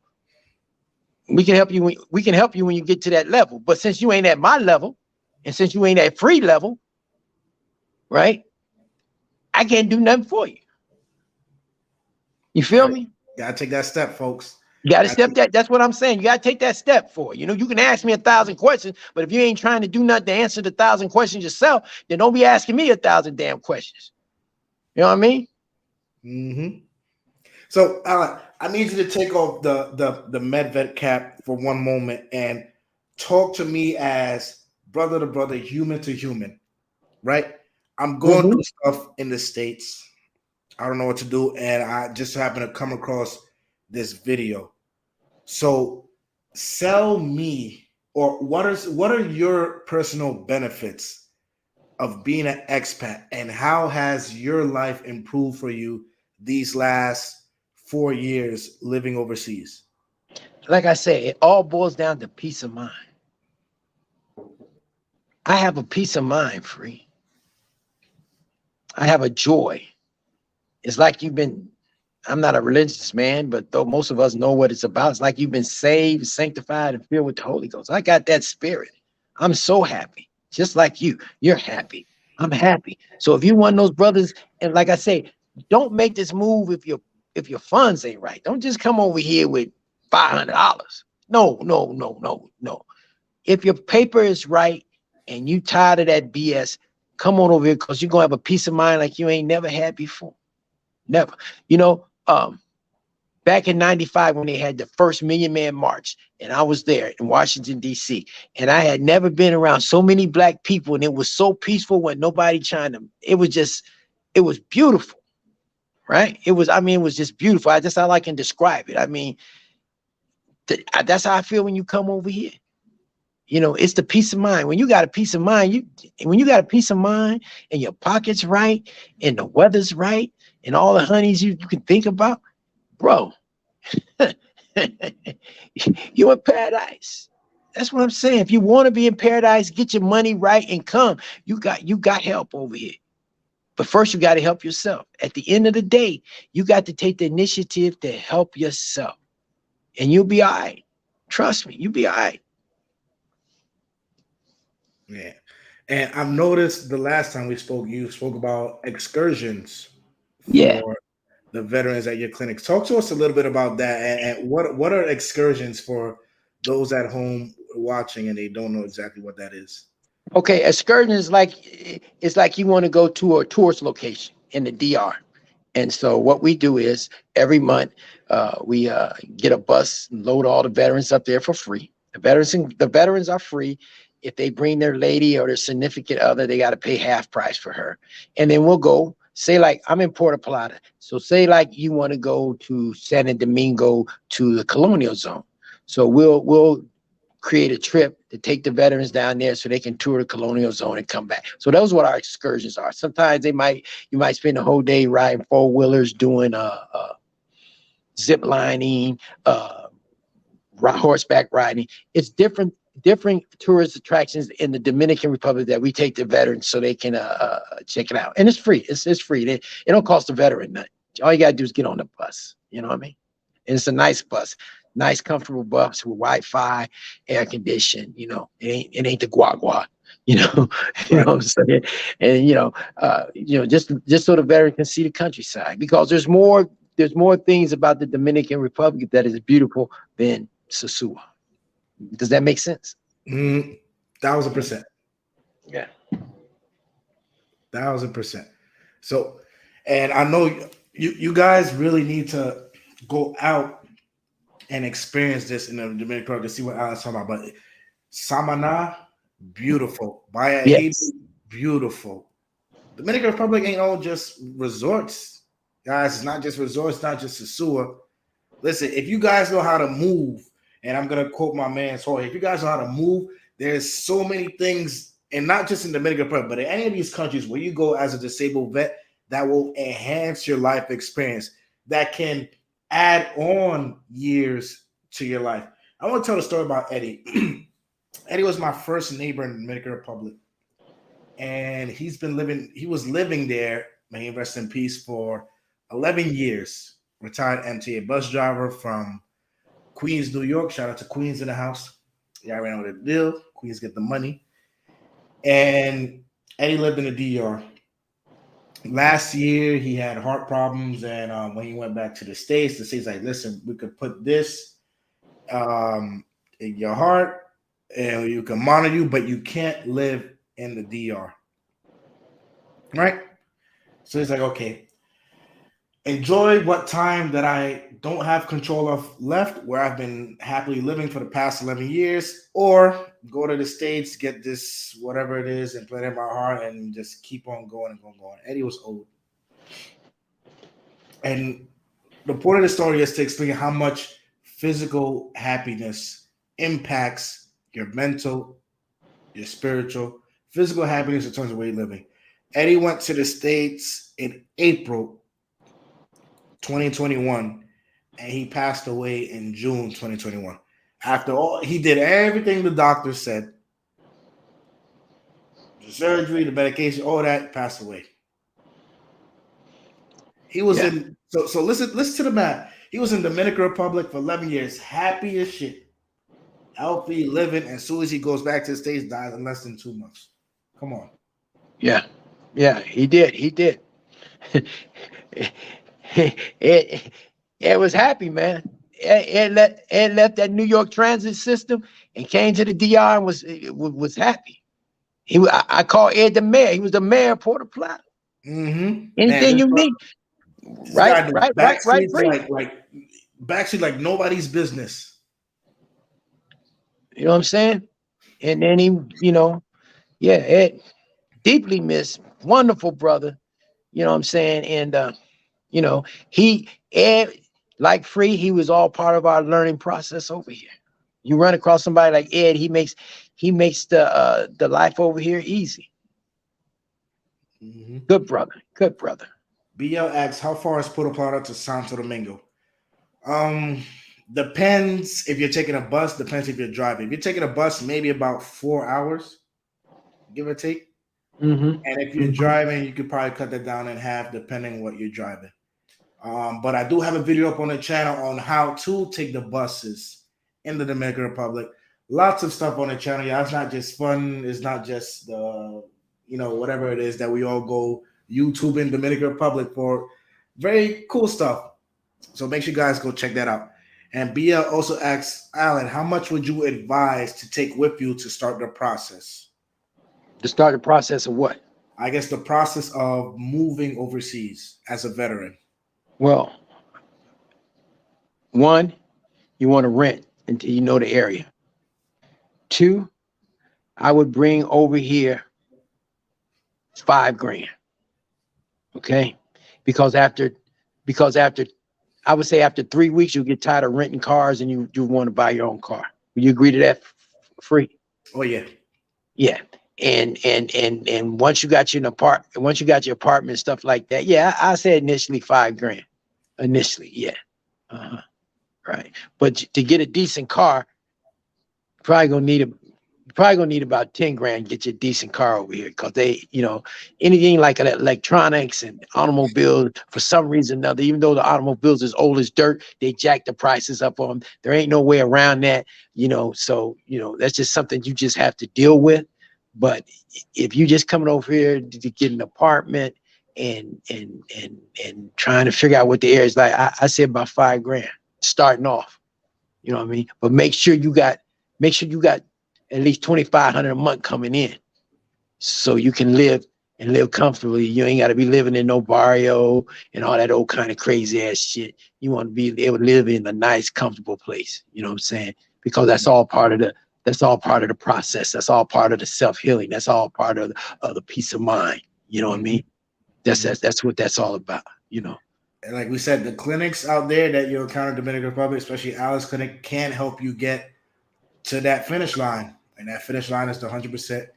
we can help you. We can help you when you get to that level. But since you ain't at my level, and since you ain't at free level, right, I can't do nothing for you. You feel me? Gotta take that step, folks. You got to step that. That's what I'm saying. You got to take that step for it. You know, you can ask me 1,000 questions, but if you ain't trying to do nothing to answer the 1,000 questions yourself, then don't be asking me 1,000 damn questions. You know what I mean? So, I need you to take off the medvet cap for one moment and talk to me as brother to brother, human to human, right? I'm going through stuff in the States. I don't know what to do, and I just happen to come across this video. So sell me, or what are your personal benefits of being an expat, and how has your life improved for you these last 4 years living overseas? Like I say, it all boils down to peace of mind. I have a peace of mind, Free. I have a joy. It's like I'm not a religious man, but though most of us know what it's about, it's like you've been saved, sanctified, and filled with the Holy Ghost. I got that spirit. I'm so happy. Just like you. You're happy. I'm happy. So if you want those brothers, and like I say, don't make this move if your funds ain't right. Don't just come over here with $500. No. If your paper is right and you tired of that BS, come on over here, because you're gonna have a peace of mind like you ain't never had before. Never. Back in 95 when they had the first Million Man March, and I was there in Washington, D.C., and I had never been around so many black people, and it was so peaceful when nobody trying to, it was beautiful, right? It was just beautiful. That's how I can describe it. I mean, that's how I feel when you come over here. It's the peace of mind. When you got a peace of mind, and your pocket's right, and the weather's right, and all the honeys you can think about, bro, you're in paradise. That's what I'm saying. If you want to be in paradise, get your money right and come. You got help over here. But first, you got to help yourself. At the end of the day, you got to take the initiative to help yourself. And you'll be all right. Trust me, you'll be all right. Yeah. And I've noticed the last time we spoke, you spoke about excursions for the veterans at your clinics. Talk to us a little bit about that, and what are excursions for those at home watching and they don't know exactly what that is? Okay, excursion is it's like you want to go to a tourist location in the DR. And so what we do is every month we get a bus and load all the veterans up there for free. The veterans are free. If they bring their lady or their significant other, they got to pay half price for her. And then we'll go, say like I'm in Puerto Plata. So say like you want to go to San Domingo to the Colonial Zone. So we'll create a trip to take the veterans down there so they can tour the Colonial Zone and come back. So those are what our excursions are. Sometimes you might spend a whole day riding four-wheelers, doing zip lining, horseback riding. It's different tourist attractions in the Dominican Republic that we take the veterans so they can check it out. And it's free. It's free. It don't cost the veteran nothing. All you got to do is get on the bus. You know what I mean? And it's a nice bus. Nice, comfortable bus with Wi-Fi, air conditioned. It ain't the guagua. You know what I'm saying? And just so the veteran can see the countryside, because there's more things about the Dominican Republic that is beautiful than Sosua. Does that make sense? 1,000%. Yeah. 1,000%. So, and I know you guys really need to go out and experience this in the Dominican Republic to see what Alan's talking about. But Samana, beautiful. Bahia Haiti, beautiful. Dominican Republic ain't all just resorts, guys. It's not just resorts, not just Sosua. Listen, if you guys know how to move, and I'm gonna quote my man Jorge, if you guys know how to move, there's so many things, and not just in Dominican Republic, but in any of these countries where you go as a disabled vet, that will enhance your life experience, that can add on years to your life. I want to tell the story about Eddie. Eddie was my first neighbor in the Dominican Republic, and he was living there, may he rest in peace, for 11 years. Retired MTA bus driver from Queens, New York. Shout out to Queens in the house. Yeah, I ran with a deal. Queens get the money. And Eddie lived in the DR. Last year, he had heart problems, and when he went back to the States like, listen, we could put this in your heart, and you can monitor you, but you can't live in the DR. Right? So he's like, okay, enjoy what time that I don't have control of left, where I've been happily living for the past 11 years, or go to the States, get this, whatever it is, and play it in my heart and just keep on going and going. Eddie was old. And the point of the story is to explain how much physical happiness impacts your mental, your spiritual, physical happiness in terms of way you're living. Eddie went to the States in April 2021, and he passed away in June 2021. After all, he did everything the doctor said. The surgery, the medication, all that, passed away. He was in so listen to the man. He was in Dominican Republic for 11 years, happy as shit, healthy, living. And as soon as he goes back to the States, dies in less than 2 months. Come on. Yeah, he did. It was happy, man. It left that New York transit system and came to the DR and was happy. I call Ed the mayor. He was the mayor of Puerto Plata. Mm-hmm. Anything you need, right, backstreet like nobody's business. You know what I'm saying? And then he, Ed, deeply missed, wonderful brother. You know what I'm saying? And Ed, like Free, he was all part of our learning process over here. You run across somebody like Ed, he makes the life over here easy. Mm-hmm. Good brother. BL asks, how far is Puerto Plata to Santo Domingo? Depends if you're taking a bus, depends if you're driving. If you're taking a bus, maybe about 4 hours, give or take. Mm-hmm. And if you're driving, you could probably cut that down in half, depending on what you're driving. But I do have a video up on the channel on how to take the buses in the Dominican Republic. Lots of stuff on the channel. Yeah, it's not just fun. It's not just whatever it is that we all go YouTube in Dominican Republic for. Very cool stuff. So make sure you guys go check that out. And BL also asks, Alan, how much would you advise to take with you to start the process? To start the process of what? I guess the process of moving overseas as a veteran. Well, one, you want to rent until you know the area. Two, I would bring over here $5,000. Okay, because after I would say after 3 weeks you'll get tired of renting cars and you want to buy your own car. Will you agree to that? Free? Oh yeah. And once you got your apartment, stuff like that, I said initially $5,000. Initially, yeah. Right. But to get a decent car, you're probably gonna need about $10,000 to get you a decent car over here, because they, anything like electronics and automobiles, for some reason or another, even though the automobiles is old as dirt, they jack the prices up on them. There ain't no way around that, so that's just something you just have to deal with. But if you just coming over here to get an apartment and trying to figure out what the area is like, I say about $5,000 starting off. You know what I mean? But make sure you got at least $2,500 a month coming in, so you can live comfortably. You ain't got to be living in no barrio and all that old kind of crazy ass shit. You want to be able to live in a nice, comfortable place. You know what I'm saying? Because that's all part of the process. That's all part of the self-healing. That's all part of the peace of mind. You know what I mean? That's what that's all about. And like we said, the clinics out there that you'll encounter in Dominican Republic, especially Alice Clinic, can help you get to that finish line. And that finish line is the 100%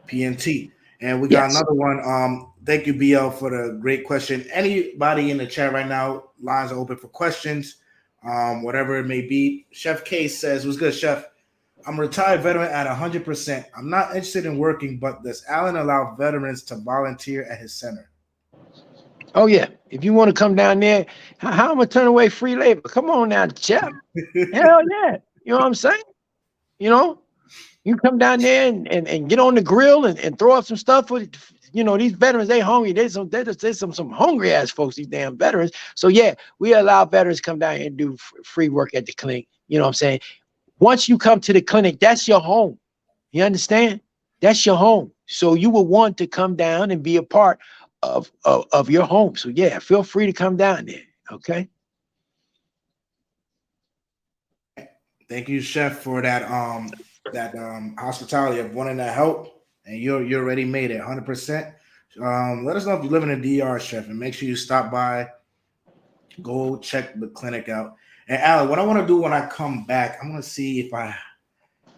PNT. And we got another one. Thank you, BL, for the great question. Anybody in the chat right now, lines are open for questions, whatever it may be. Chef K says, what's good, Chef? I'm a retired veteran at 100%. I'm not interested in working, but does Alan allow veterans to volunteer at his center? Oh, yeah. If you want to come down there, how am I going to turn away free labor? Come on now, Chef. Hell yeah. You know what I'm saying? You come down there and get on the grill and throw up some stuff for, these veterans. They hungry. There's some hungry ass folks, these damn veterans. So yeah, we allow veterans to come down here and do free work at the clinic. You know what I'm saying? Once you come to the clinic, that's your home. You understand? That's your home. So you will want to come down and be a part of your home. So yeah, feel free to come down there. Okay. Thank you, Chef, for that hospitality of wanting to help, and you already made it 100%. Let us know if you live in a DR, Chef, and make sure you stop by, go check the clinic out. And Alan, what I want to do when I come back, I'm gonna see if I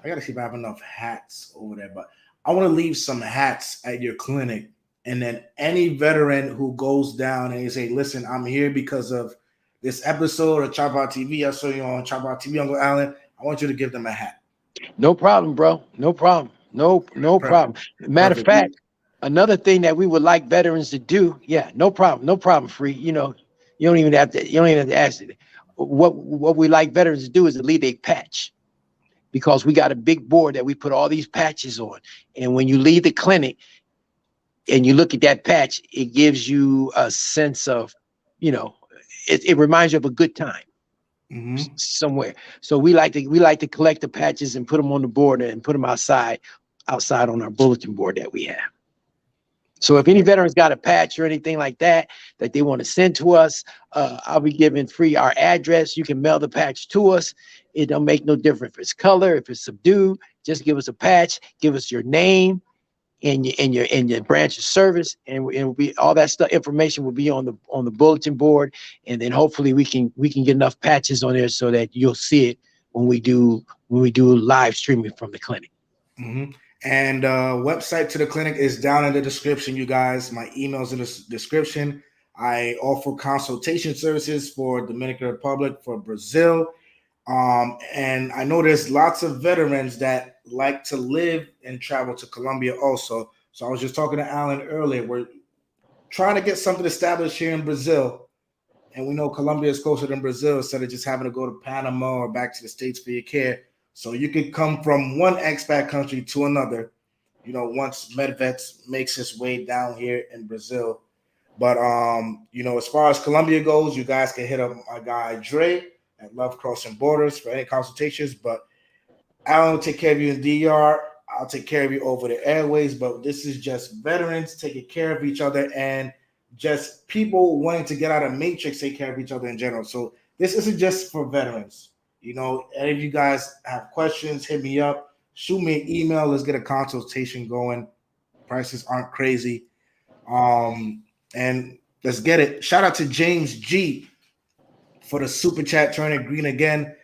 gotta see if I have enough hats over there, but I want to leave some hats at your clinic. And then any veteran who goes down and you say, listen, I'm here because of this episode of Chapapa TV. I saw you on Chapapa TV, Uncle Allen. I want you to give them a hat. No problem, bro. No problem. No Perfect. problem. Matter of Perfect. fact, another thing that we would like veterans to do, yeah, no problem. No problem, free. You don't even have to ask it. What we like veterans to do is to leave a patch, because we got a big board that we put all these patches on. And when you leave the clinic and you look at that patch, it gives you a sense of, it reminds you of a good time somewhere. So we like to collect the patches and put them on the board and put them outside on our bulletin board that we have. So if any veterans got a patch or anything like that they want to send to us, I'll be giving free our address. You can mail the patch to us. It don't make no difference if it's color, if it's subdued. Just give us a patch, give us your name and your branch of service, and it will be all that stuff. Information will be on the bulletin board, and then hopefully we can get enough patches on there so that you'll see it when we do live streaming from the clinic. Mm-hmm. And website to the clinic is down in the description, you guys. My email's in the description. I offer consultation services for Dominican Republic, for Brazil. And I know there's lots of veterans that like to live and travel to Colombia also. So I was just talking to Alan earlier. We're trying to get something established here in Brazil. And we know Colombia is closer than Brazil, instead of just having to go to Panama or back to the States for your care. So you could come from one expat country to another, once MedVets makes its way down here in Brazil. But as far as Colombia goes, you guys can hit up my guy Dre at Love Crossing Borders for any consultations. But Alan will take care of you in DR. I'll take care of you over the airways. But this is just veterans taking care of each other, and just people wanting to get out of Matrix, take care of each other in general. So this isn't just for veterans. Any of you guys have questions, hit me up, shoot me an email. Let's get a consultation going. Prices aren't crazy. And let's get it. Shout out to James G for the super chat, turning green again.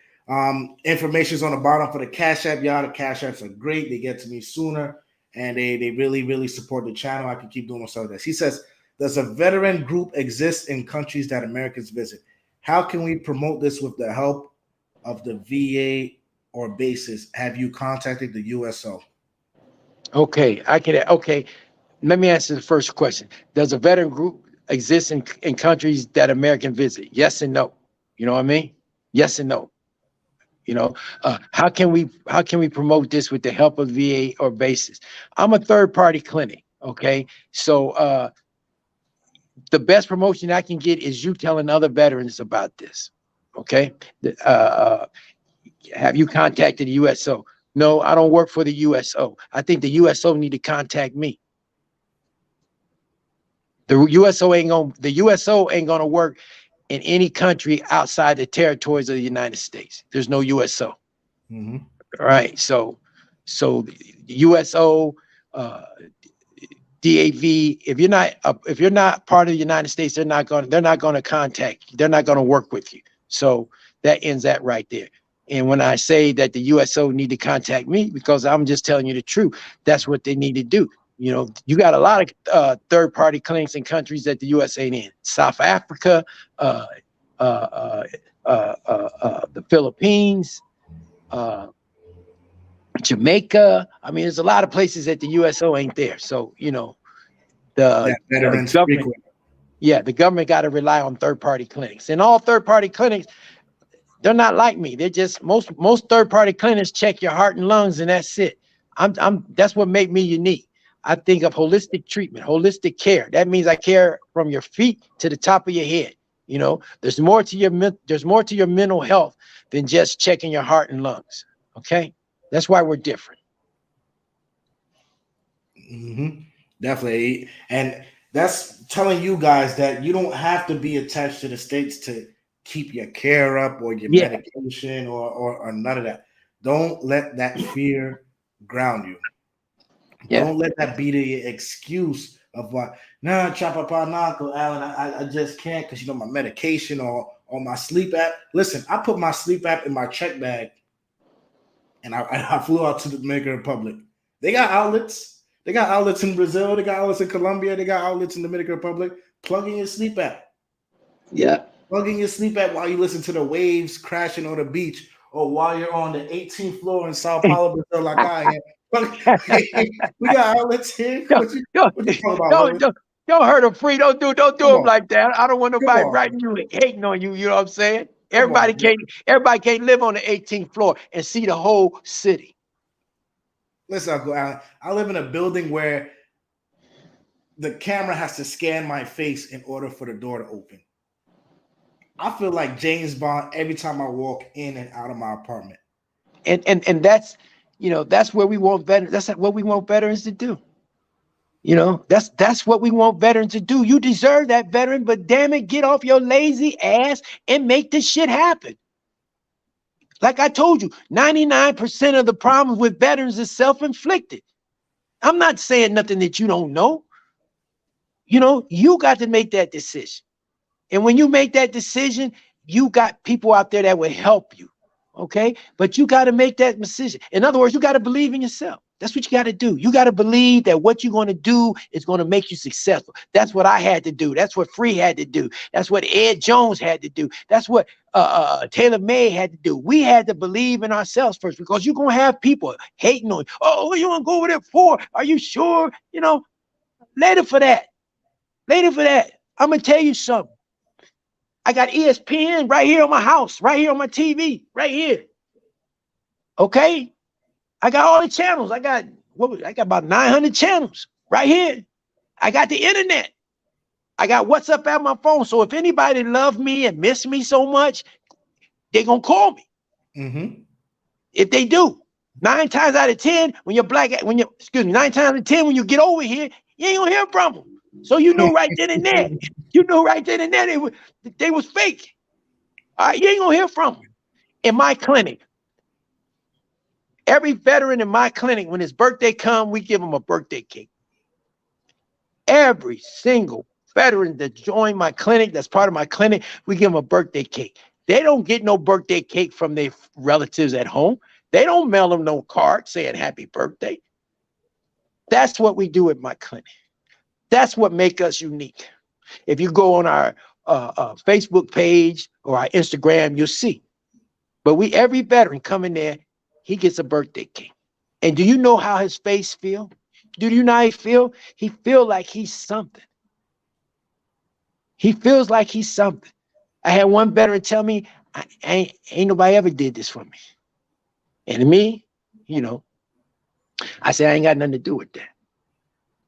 Information's on the bottom for the Cash App. Y'all, the Cash Apps are great. They get to me sooner, and they really, really support the channel. I can keep doing some of this. He says, does a veteran group exist in countries that Americans visit? How can we promote this with the help of the VA or bases? Have you contacted the USO? Okay, let me answer the first question. Does a veteran group exist in countries that Americans visit? Yes and no. You know what I mean? Yes and no. How can we promote this with the help of VA or bases? I'm a third-party clinic. Okay, so the best promotion I can get is you telling other veterans about this. Okay, have you contacted the USO? No, I don't work for the USO. I think the USO need to contact me. The USO ain't gonna work in any country outside the territories of the United States. There's no USO. Mm-hmm. All right. So USO, DAV. If you're not part of the United States, they're not gonna contact you. They're not gonna work with you. So that ends that right there. And when I say that the USO need to contact me, because I'm just telling you the truth, that's what they need to do. You got a lot of third-party clinics in countries that the US ain't in. South Africa, the Philippines, Jamaica. I mean, there's a lot of places that the USO ain't there. So, the veterans government, frequent. the government got to rely on third-party clinics. And all third-party clinics, they're not like me. They're just most third-party clinics check your heart and lungs, and that's it. That's what made me unique. I think of holistic treatment, holistic care. That means I care from your feet to the top of your head. There's more to your mental health than just checking your heart and lungs. Okay, that's why we're different. Mm-hmm. Definitely, and that's telling you guys that you don't have to be attached to the States to keep your care up or your medication or none of that. Don't let that fear ground you. Don't let that be the excuse of what, nah, Chapapa, nah, Uncle Alan, I just can't because, my medication or my sleep app. Listen, I put my sleep app in my check bag and I flew out to the Dominican Republic. They got outlets. They got outlets in Brazil. They got outlets in Colombia. They got outlets in the Dominican Republic. Plug in your sleep app. Yeah. Plug in your sleep app while you listen to the waves crashing on the beach or while you're on the 18th floor in Sao Paulo, Brazil, like I am. We got outlets here. What you talking about? Don't hurt them, Free. Don't do them like that. I don't want nobody writing you and hating on you. You know what I'm saying? Everybody can't live on the 18th floor and see the whole city. Listen, Uncle Alan, I live in a building where the camera has to scan my face in order for the door to open. I feel like James Bond every time I walk in and out of my apartment. And that's, that's where we want veterans. That's what we want veterans to do. That's what we want veterans to do. You deserve that, veteran, but damn it, get off your lazy ass and make this shit happen. Like I told you, 99% of the problems with veterans is self-inflicted. I'm not saying nothing that you don't know. You got to make that decision. And when you make that decision, you got people out there that will help you. Okay. But you got to make that decision. In other words, you got to believe in yourself. That's what you got to do. You got to believe that what you're going to do is going to make you successful. That's what I had to do. That's what Free had to do. That's what Ed Jones had to do. That's what Taylor May had to do. We had to believe in ourselves first, because you're going to have people hating on you. Oh, you want to go over there for? Are you sure? Later for that. Later for that. I'm going to tell you something. I got ESPN right here on my house, right here on my TV, right here. Okay? I got all the channels. I got about 900 channels right here. I got the internet. I got WhatsApp at my phone. So if anybody love me and miss me so much, they're going to call me. Mm-hmm. If they do, 9 times out of 10, when you're 9 times out of 10, when you get over here, you ain't going to hear from them. So you know right then and there. They was fake. All right, you ain't going to hear from them. In my clinic, every veteran in my clinic, when his birthday comes, we give him a birthday cake. Every single veteran that joined my clinic, that's part of my clinic, we give them a birthday cake. They don't get no birthday cake from their relatives at home. They don't mail them no card saying happy birthday. That's what we do at my clinic. That's what makes us unique. If you go on our Facebook page or our Instagram, you'll see. But every veteran coming there, he gets a birthday cake. And do you know how his face feel? Do you know how he feel? He feel like he's something. He feels like he's something. I had one veteran tell me, ain't nobody ever did this for me. And to me, I said, I ain't got nothing to do with that.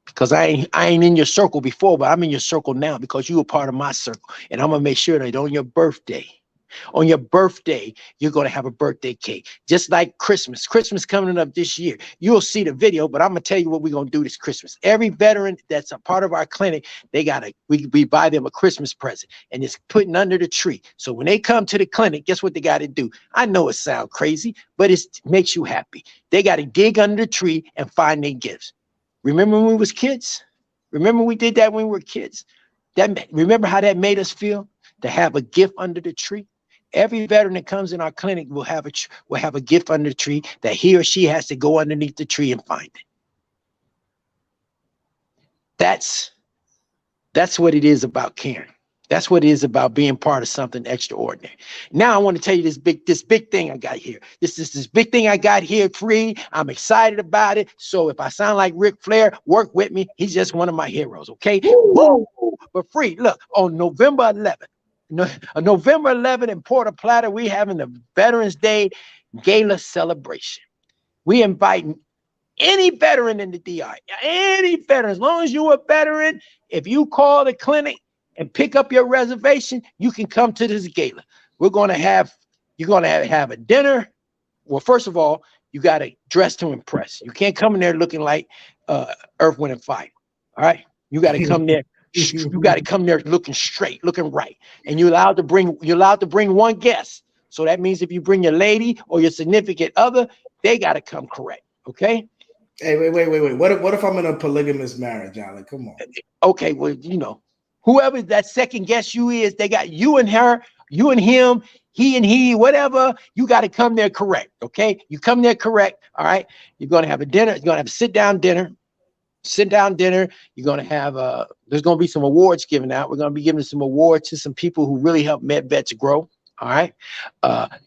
Because I ain't in your circle before, but I'm in your circle now because you were part of my circle. And I'm going to make sure that on your birthday, you're going to have a birthday cake. Just like Christmas. Christmas coming up this year. You'll see the video, but I'm going to tell you what we're going to do this Christmas. Every veteran that's a part of our clinic, we buy them a Christmas present, and it's putting under the tree. So when they come to the clinic, guess what they got to do? I know it sounds crazy, but it makes you happy. They got to dig under the tree and find their gifts. Remember when we was kids? Remember we did that when we were kids? Remember how that made us feel? To have a gift under the tree? Every veteran that comes in our clinic will have a gift under the tree that he or she has to go underneath the tree and find it. That's what it is about caring. That's what it is about being part of something extraordinary. Now I want to tell you this big thing I got here. This big thing I got here, Free. I'm excited about it. So if I sound like Ric Flair, work with me. He's just one of my heroes, okay? Woo! But Free, look, on November 11th in Puerto Plata, we having the Veterans Day Gala celebration. We inviting any veteran in the DR, any veteran, as long as you're a veteran, if you call the clinic and pick up your reservation, you can come to this gala. You're going to have a dinner. Well, first of all, you got to dress to impress. You can't come in there looking like Earth, Wind, and Fire. All right. You got to come there You got to come there looking straight, looking right. And you're allowed to bring one guest. So that means if you bring your lady or your significant other, they got to come correct. Okay. Hey, wait. What if I'm in a polygamous marriage, Alec? Come on. Okay, well, whoever that second guest you is, they got you and her, you and him, he and he, whatever. You got to come there correct. Okay. You come there correct. All right. You're going to have a dinner. You're going to have a sit-down dinner. You're going to have there's going to be some awards given out. We're going to be giving some awards to some people who really help med vets grow. All right.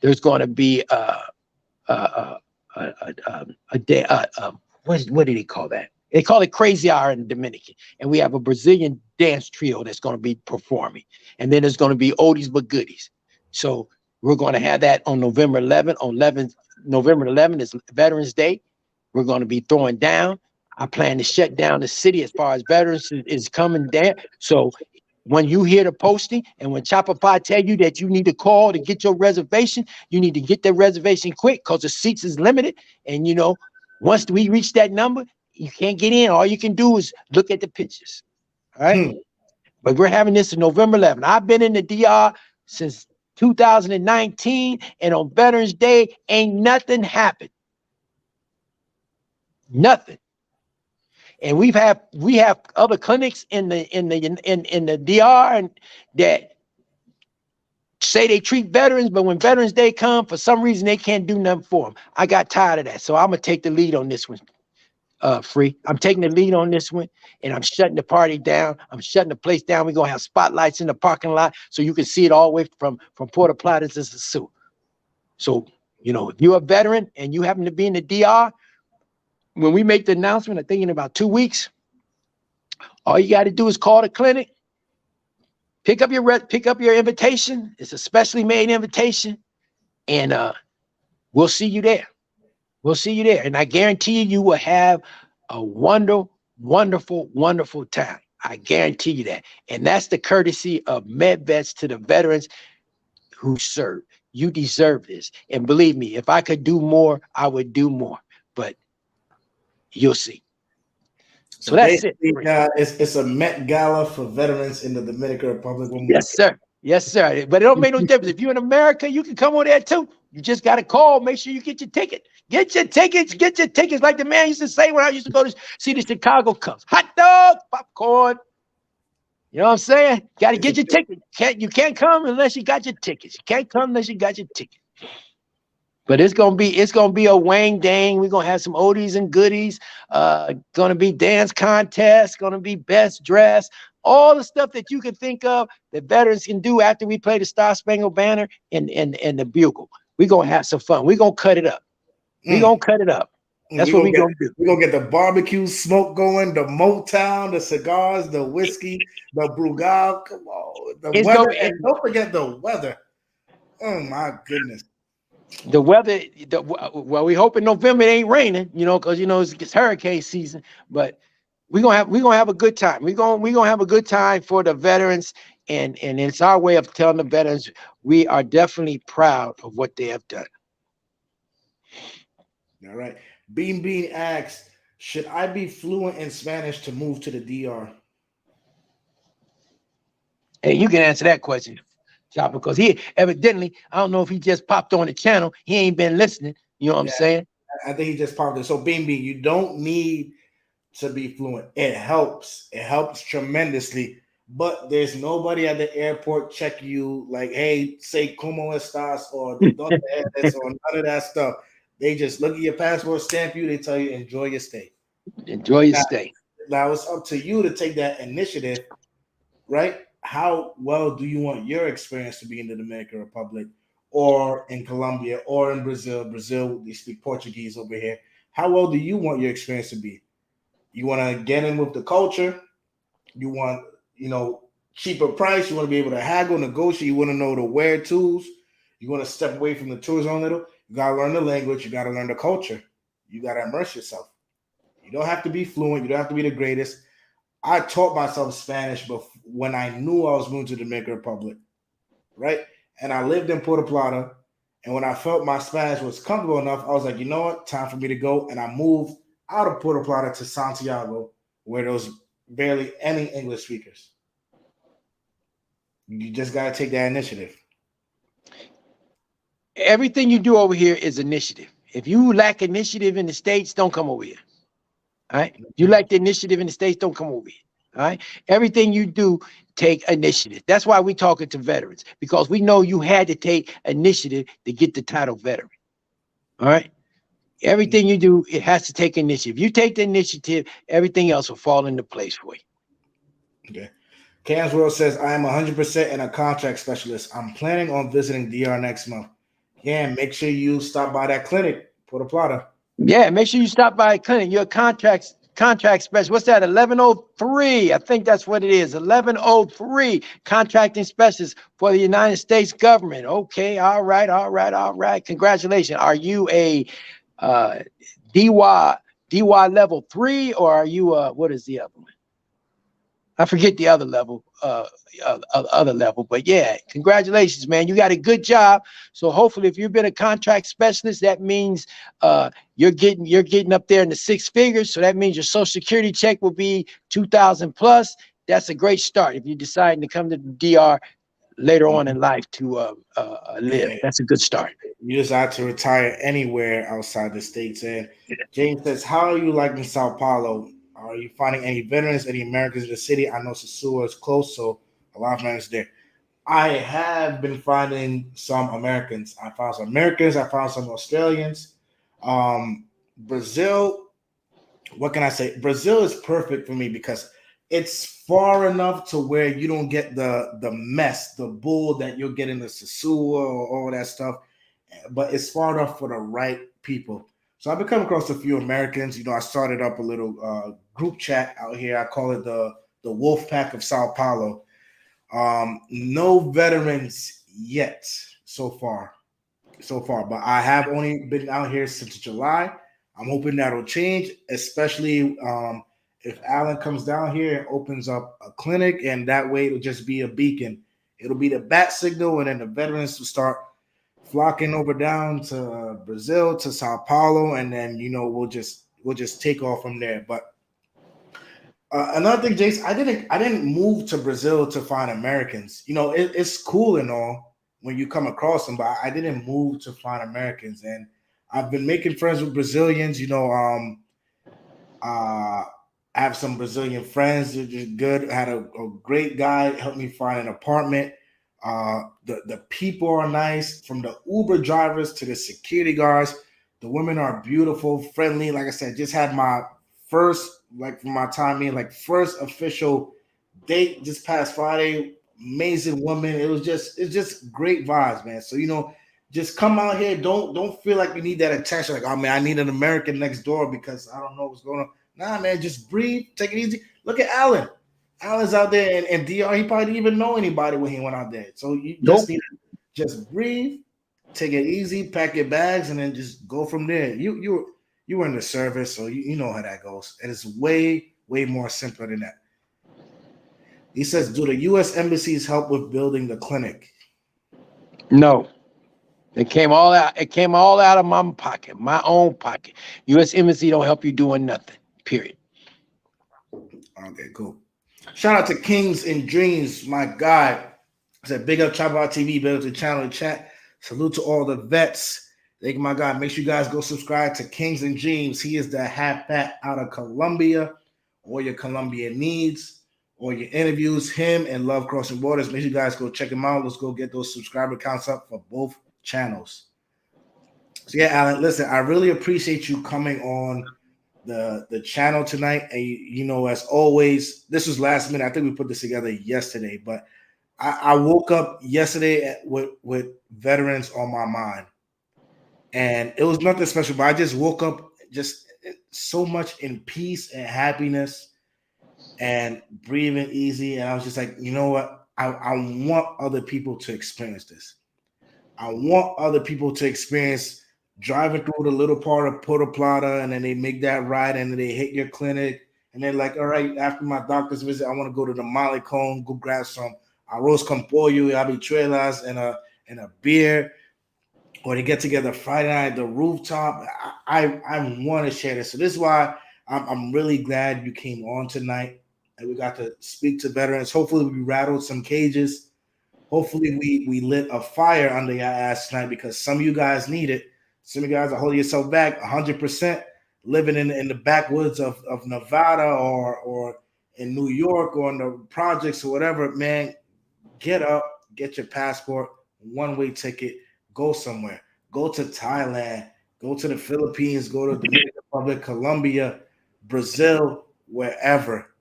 There's going to be a day. What did he call that? They call it Crazy Hour in the Dominican. And we have a Brazilian dance trio that's going to be performing. And then there's going to be oldies but goodies. So we're going to have that on November 11th. November 11th is Veterans Day. We're going to be throwing down. I plan to shut down the city as far as veterans is coming down. So when you hear the posting and when Chapapa tell you that you need to call to get your reservation, you need to get that reservation quick because the seats is limited. And, once we reach that number, you can't get in. All you can do is look at the pictures. All right. But we're having this on November 11th. I've been in the DR since 2019, and on Veterans Day, ain't nothing happened. Nothing. And we have other clinics in the DR and that say they treat veterans, but when Veterans Day come, for some reason they can't do nothing for them. I got tired of that, so I'm gonna take the lead on this one. Free. I'm taking the lead on this one, and I'm shutting the party down. I'm shutting the place down. We're gonna have spotlights in the parking lot so you can see it all the way from Puerto Plata to Sassu. So, if you're a veteran and you happen to be in the DR, when we make the announcement, I think in about 2 weeks, all you got to do is call the clinic, pick up your invitation. It's a specially made invitation, and we'll see you there. We'll see you there. And I guarantee you will have a wonderful, wonderful time. I guarantee you that. And that's the courtesy of med vets to the veterans who serve. You deserve this. And believe me, if I could do more, I would do more. But you'll see. So that's it. It's a Met Gala for veterans in the Dominican Republic. Yes, sir. Yes, sir. But it don't make no difference. If you're in America, you can come on there too. You just got to call. Make sure you get your ticket. Get your tickets. Get your tickets. Like the man used to say when I used to go to see the Chicago Cubs. Hot dog, popcorn. You know what I'm saying? Got to get your ticket. You can't come unless you got your tickets. You can't come unless you got your ticket. But it's gonna be a wang dang. We're gonna have some oldies and goodies. Gonna be dance contests. Gonna be best dress. All the stuff that you can think of that veterans can do after we play the Star Spangled Banner and the bugle. We're gonna have some fun. We're gonna cut it up. We're gonna cut it up. That's what we're gonna do. We're gonna get the barbecue smoke going, the Motown, the cigars, the whiskey, the Brugal. Come on, the weather. And don't forget the weather. Oh my goodness. The weather, well, we hope in November it ain't raining, because it's hurricane season. But we're gonna have a good time. We're gonna have a good time for the veterans, and it's our way of telling the veterans we are definitely proud of what they have done. All right. Bean asks, should I be fluent in Spanish to move to the DR? Hey, you can answer that question, Chopper, because he evidently, I don't know if he just popped on the channel. He ain't been listening. You know what I'm saying? I think he just popped in. So Bean, you don't need to be fluent. It helps. It helps tremendously. But there's nobody at the airport check you like, hey, say como estas or donde eres or none of that stuff. They just look at your passport, stamp you. They tell you enjoy your stay. Enjoy your stay. Now it's up to you to take that initiative, right? How well do you want your experience to be in the Dominican Republic or in Colombia or in Brazil? Brazil, they speak Portuguese over here. How well do you want your experience to be? You want to get in with the culture. You want, cheaper price. You want to be able to haggle, negotiate. You want to know the where tools. You want to step away from the tourism a little. You got to learn the language. You got to learn the culture. You got to immerse yourself. You don't have to be fluent. You don't have to be the greatest. I taught myself Spanish when I knew I was moving to the Dominican Republic, right? And I lived in Puerto Plata. And when I felt my Spanish was comfortable enough, I was like, you know what? Time for me to go. And I moved out of Puerto Plata to Santiago, where those barely any English speakers. You just got to take that initiative. Everything you do over here is initiative. If you lack initiative in the States, don't come over here. All right. If you lack the initiative in the States, don't come over here. All right. Everything you do, take initiative. That's why we're talking to veterans, because we know you had to take initiative to get the title veteran. All right. Everything you do, it has to take initiative. You take the initiative, everything else will fall into place for you. Okay. Cam's World says, I am 100% in a contract specialist. I'm planning on visiting DR next month. Yeah, make sure you stop by that clinic, Puerto Plata. Yeah, make sure you stop by a clinic. Your contract specialist. What's that? 1103. I think that's what it is. 1103 contracting specialist for the United States government. Okay. All right. Congratulations. Are you a DY level 3, or are you what is the other one? I forget the other level, other level, but yeah, congratulations, man. You got a good job. So hopefully, if you've been a contract specialist, that means you're getting up there in the 6 figures. So that means your Social Security check will be 2,000 plus. That's a great start if you decide to come to the DR later on in life to live. Yeah. That's a good start. You just have to retire anywhere outside the States. And James says, how are you liking Sao Paulo? Are you finding any veterans, any Americans in the city? I know Sasua is close, so a lot of Americans there. I have been finding some Americans. I found some Americans. I found some Australians. Brazil, what can I say? Brazil is perfect for me because it's far enough to where you don't get the mess, the bull that you'll get in the Sasua or all that stuff. But it's far enough for the right people. So I've been coming across a few Americans. You know, I started up a little group chat out here. I call it the Wolf Pack of Sao Paulo. No veterans yet so far, but I have only been out here since July. I'm hoping that'll change, especially if Alan comes down here and opens up a clinic, and that way it'll just be a beacon. It'll be the bat signal, and then the veterans will start flocking over down to Brazil, to Sao Paulo, and then we'll just take off from there. But another thing, Jace, I didn't move to Brazil to find Americans. It's cool and all when you come across them, but I didn't move to find Americans. And I've been making friends with Brazilians. I have some Brazilian friends that are good. I had a great guy help me find an apartment. The people are nice, from the Uber drivers to the security guards. The women are beautiful, friendly. Like I said, just had my first, from my time in, first official date this past Friday. Amazing woman. It's just great vibes, man. So just come out here. Don't feel like you need that attention. Like, oh man, I need an American next door because I don't know what's going on. Nah, man, just breathe, take it easy. Look at Alan. Alan's out there and DR. He probably didn't even know anybody when he went out there. So you just need to just breathe, take it easy, pack your bags, and then just go from there. You were in the service, so you know how that goes. And it's way, way more simpler than that. He says, do the U.S. embassies help with building the clinic? No. It came all out. It came all out of my pocket, my own pocket. U.S. embassy don't help you doing nothing. Period. Okay, cool. Shout out to Kings and Dreams, my guy. I said, big up Chapapa TV, big up the channel and chat. Salute to all the vets. Thank you, my God. Make sure you guys go subscribe to Kings and Dreams. He is the halfback out of Colombia. All your Colombian needs, all your interviews, him and Love Crossing Borders. Make sure you guys go check him out. Let's go get those subscriber counts up for both channels. So yeah, Alan, listen, I really appreciate you coming on the channel tonight. And as always, this was last minute. I think we put this together yesterday, but I woke up yesterday with veterans on my mind, and it was nothing special, but I just woke up just so much in peace and happiness and breathing easy. And I was just like, you know what? I want other people to experience this. I want other people to experience driving through the little part of Puerto Plata, and then they make that ride and then they hit your clinic. And they're like, all right, after my doctor's visit, I want to go to the Malecón, go grab some arroz con pollo, habichuelas, and a beer. Or they get together Friday night at the rooftop. I want to share this. So this is why I'm really glad you came on tonight. and we got to speak to veterans. Hopefully, we rattled some cages. Hopefully, we lit a fire under your ass tonight because some of you guys need it. Some of you guys are holding yourself back 100%, living in the backwoods of Nevada or in New York or in the projects or whatever. Man, get up, get your passport, one-way ticket, go somewhere. Go to Thailand, go to the Philippines, go to the Dominican Republic, Colombia, Brazil, wherever.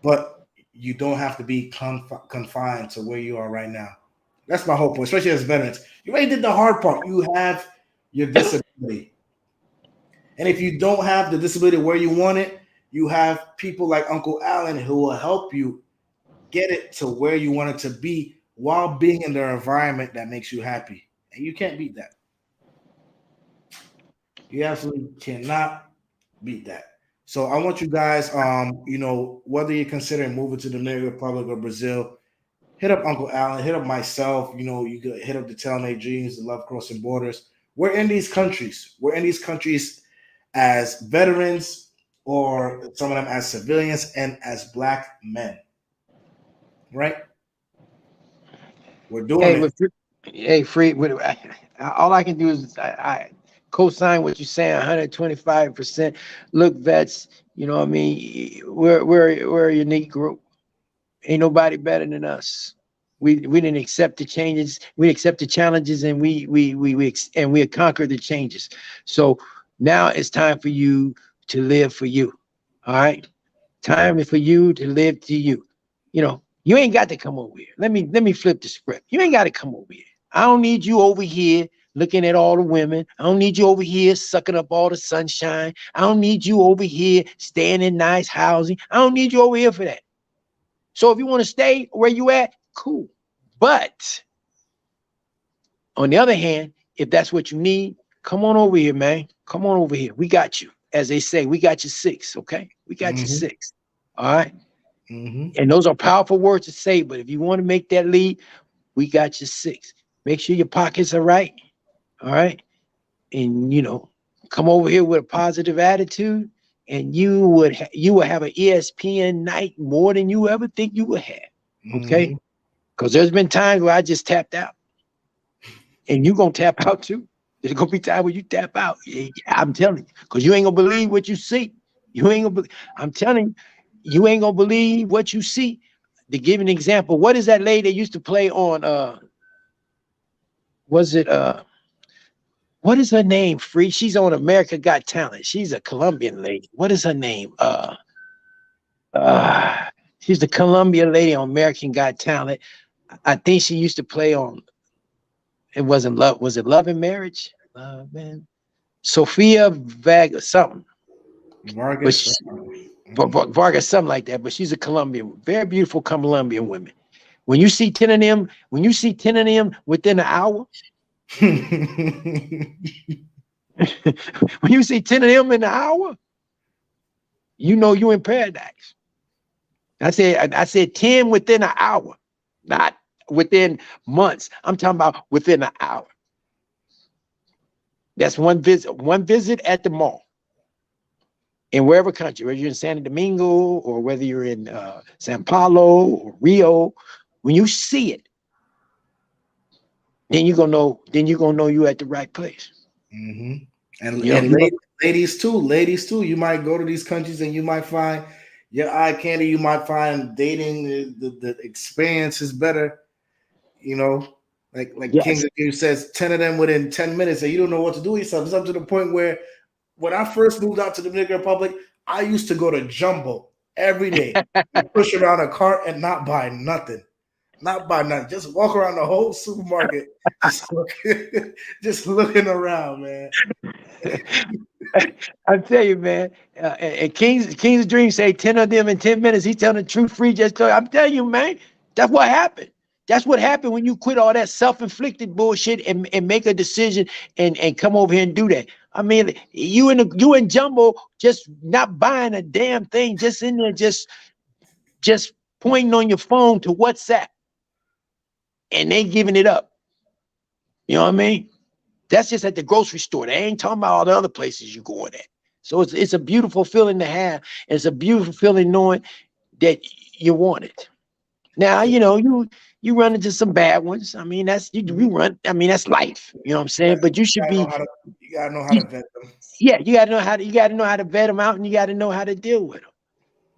But you don't have to be confined to where you are right now. That's my whole point, especially as veterans. You already did the hard part. You have your disability. And if you don't have the disability where you want it, you have people like Uncle Alan who will help you get it to where you want it to be while being in the environment that makes you happy. And you can't beat that. You absolutely cannot beat that. So I want you guys, whether you're considering moving to the Dominican Republic or Brazil, hit up Uncle Alan, hit up myself. You could hit up the Telling Their Dreams, the Love Crossing Borders. We're in these countries. We're in these countries as veterans, or some of them as civilians and as Black men. Right? We're doing it. Free. All I can do is I co-sign what you're saying 125%. Look, vets, you know what I mean? We're a unique group. Ain't nobody better than us. We didn't accept the changes. We accept the challenges, and we conquer the changes. So now it's time for you to live for you. All right, time for you to live to you. You ain't got to come over here. Let me flip the script. You ain't got to come over here. I don't need you over here looking at all the women. I don't need you over here sucking up all the sunshine. I don't need you over here staying in nice housing. I don't need you over here for that. So if you want to stay where you at, cool. But on the other hand, if that's what you need, come on over here, man. Come on over here. We got you. As they say, we got you six, okay? We got you six. All right? And those are powerful words to say, but if you want to make that leap, we got you six. Make sure your pockets are right. All right? And, come over here with a positive attitude, and you will have an ESPN night more than you ever think you would have. Okay? Because there's been times where I just tapped out. And you're going to tap out too. There's going to be times where you tap out. I'm telling you. Because you ain't going to believe what you see. I'm telling you, you ain't going to believe what you see. To give an example, what is that lady that used to play on, what is her name? Free. She's on America Got Talent. She's a Colombian lady. What is her name? She's the Colombian lady on American Got Talent. I think she used to play on, it wasn't Love. Was it Love and Marriage? Man. Sophia Vega, something. Vargas, something like that. But she's a Colombian, very beautiful Colombian woman. When you see 10 of them, within an hour, when you see 10 of them in an hour, you know you're in paradise. I said 10 within an hour, not within months. I'm talking about within an hour. That's one visit at the mall. In wherever country, whether you're in Santo Domingo or whether you're in Sao Paulo or Rio, when you see it, then you're gonna know you're at the right place. And ladies too. You might go to these countries and you might find your eye candy. You might find dating the experience is better. Like yes. King of you says, 10 of them within 10 minutes, and you don't know what to do with yourself. It's up to the point where when I first moved out to the Dominican Republic, I used to go to Jumbo every day, push around a cart and not buy nothing. Just walk around the whole supermarket, just looking around, man. I tell you, man. And King's Dream say 10 of them in 10 minutes. He's telling the truth. Free I'm telling you, man. That's what happened. That's what happened when you quit all that self-inflicted bullshit and make a decision and come over here and do that. I mean, you and Jumbo just not buying a damn thing, just in there, just pointing on your phone to WhatsApp, and they giving it up. You know what I mean? That's just at the grocery store. They ain't talking about all the other places you going at. So it's a beautiful feeling to have. It's a beautiful feeling knowing that you wanted. Now, you know, you run into some bad ones. I mean, that's you run. I mean, that's life. You know what I'm saying? But you should be. You gotta know how to vet them. Yeah, you gotta know how to vet them out, and you gotta know how to deal with them.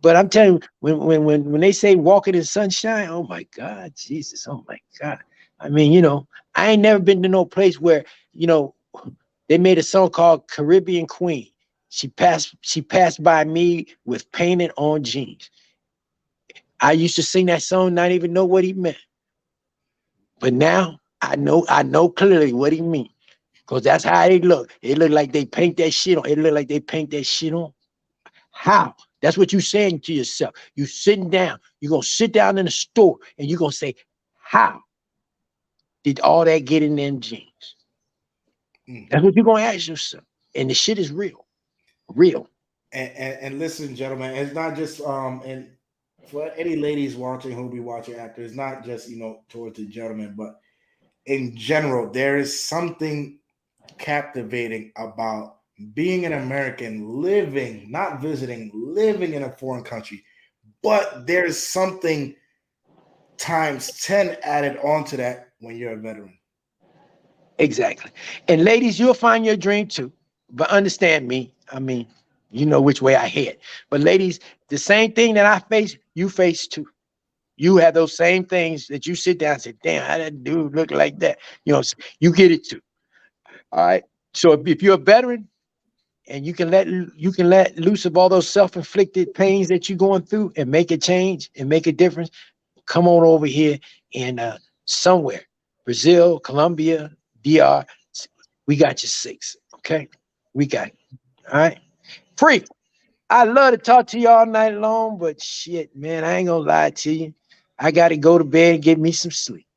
But I'm telling you, when they say walking in sunshine, oh my God, Jesus, oh my God. I mean, you know, I ain't never been to no place where, you know, they made a song called Caribbean Queen. She passed by me with painted on jeans. I used to sing that song, not even know what he meant. But now I know clearly what he means. Because that's how they look. It look like they paint that shit on. It look like they paint that shit on. How? That's what you're saying to yourself. You sitting down. You're going to sit down in the store and you're going to say, how did all that get in them jeans? That's what you're going to ask yourself. And the shit is real. Real. And listen, gentlemen, it's not just and for any ladies watching who'll be watching after, it's not just, you know, towards the gentlemen, but in general, there is something captivating about being an American, living, not visiting, living in a foreign country. But there's something times 10 added onto that when you're a veteran. Exactly. And ladies, you'll find your dream too. But understand me. I mean, you know which way I head. But ladies, the same thing that I face, you face too. You have those same things that you sit down and say, damn, how that dude look like that? You know, you get it too. All right. So if you're a veteran and you can let loose of all those self-inflicted pains that you're going through and make a change and make a difference, come on over here and somewhere, Brazil, Colombia, DR, we got you 6. Okay. We got it. All right. Free. I love to talk to you all night long, but shit, man, I ain't gonna lie to you. I got to go to bed and get me some sleep.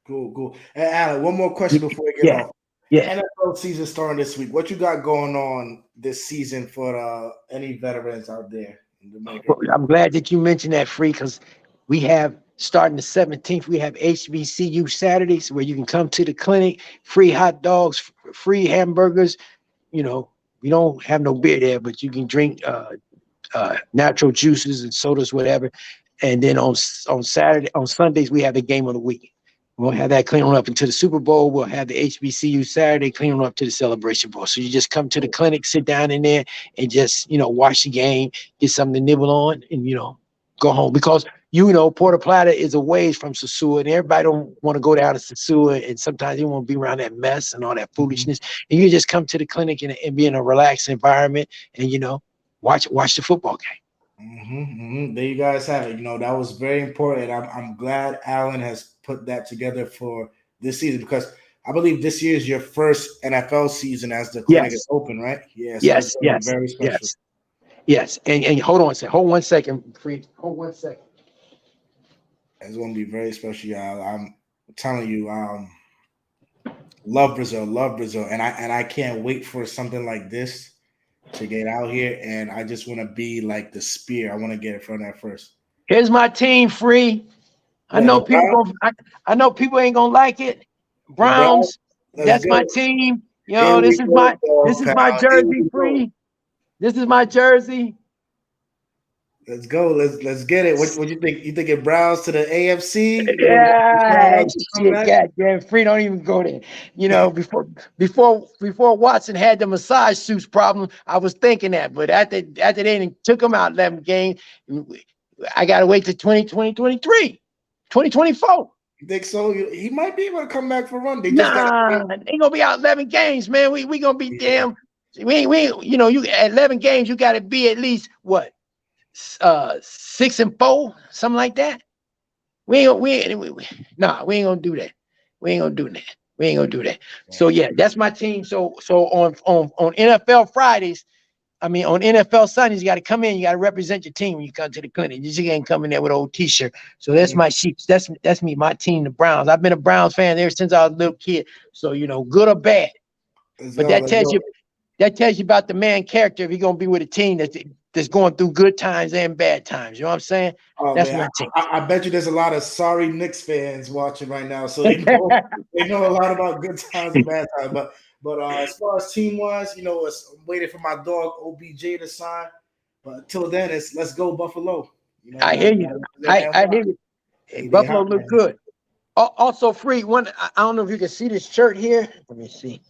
Cool. And Alan, one more question before we get off. Yeah. NFL season starting this week. What you got going on this season for any veterans out there in Dominican? I'm glad that you mentioned that, Free, because we have starting the 17th, we have HBCU Saturdays where you can come to the clinic, free hot dogs, free hamburgers. You know, we don't have no beer there, but you can drink natural juices and sodas, whatever. And then on Sundays, we have the game of the week. We'll have that clean on up into the Super Bowl. We'll have the HBCU Saturday clean on up to the Celebration Bowl. So you just come to the clinic, sit down in there, and just, you know, watch the game, get something to nibble on, and, you know, go home. Because, you know, Puerto Plata is a ways from Sosua, and everybody don't want to go down to Sosua, and sometimes you want to be around that mess and all that foolishness. And you just come to the clinic and be in a relaxed environment and, you know, watch the football game. There you guys have it. You know, that was very important. I'm glad Alan has put that together for this season, because I believe this year is your first NFL season as the clinic is open, right? Yeah. So Yes. very special. Yes. And hold on a second. Hold 1 second. Hold 1 second. It's going to be very special, y'all. I'm telling you, love Brazil, and I can't wait for something like this to get out here, and I just want to be like the spear. I want to get it from that first. Here's my team, Free. I know people ain't gonna like it. Browns. That's my team. You know, this is my jersey, Free. This is my jersey. Let's go. Let's get it. What you think? You think it Browns to the AFC? Yeah, shit, goddamn, Free, don't even go there. You know, before Watson had the massage suits problem, I was thinking that, but after they took him out 11 games, I gotta wait till 2023, 2024. You think so? He might be able to come back for a run. They ain't gonna be out 11 games, man. We gonna be damn. We you know, you at 11 games, you gotta be at least what? 6-4, something like that. We ain't gonna do that. We ain't gonna do that. So yeah, that's my team. So on NFL Fridays, I mean on NFL Sundays, you got to come in. You got to represent your team when you come to the clinic. You just ain't coming there with an old T-shirt. So that's my sheets. That's me. My team, the Browns. I've been a Browns fan ever since I was a little kid. So you know, good or bad. But that tells you about the man character if you're gonna be with a team that's going through good times and bad times. You know what I'm saying? That's my team. I bet you there's a lot of sorry Knicks fans watching right now, so they know a lot about good times and bad times. But as far as team wise, you know, I'm waiting for my dog OBJ to sign. But until then, let's go Buffalo. You know, I hear you. I hear you. Buffalo hot look right now. good. Also, free one. I don't know if you can see this shirt here. Let me see.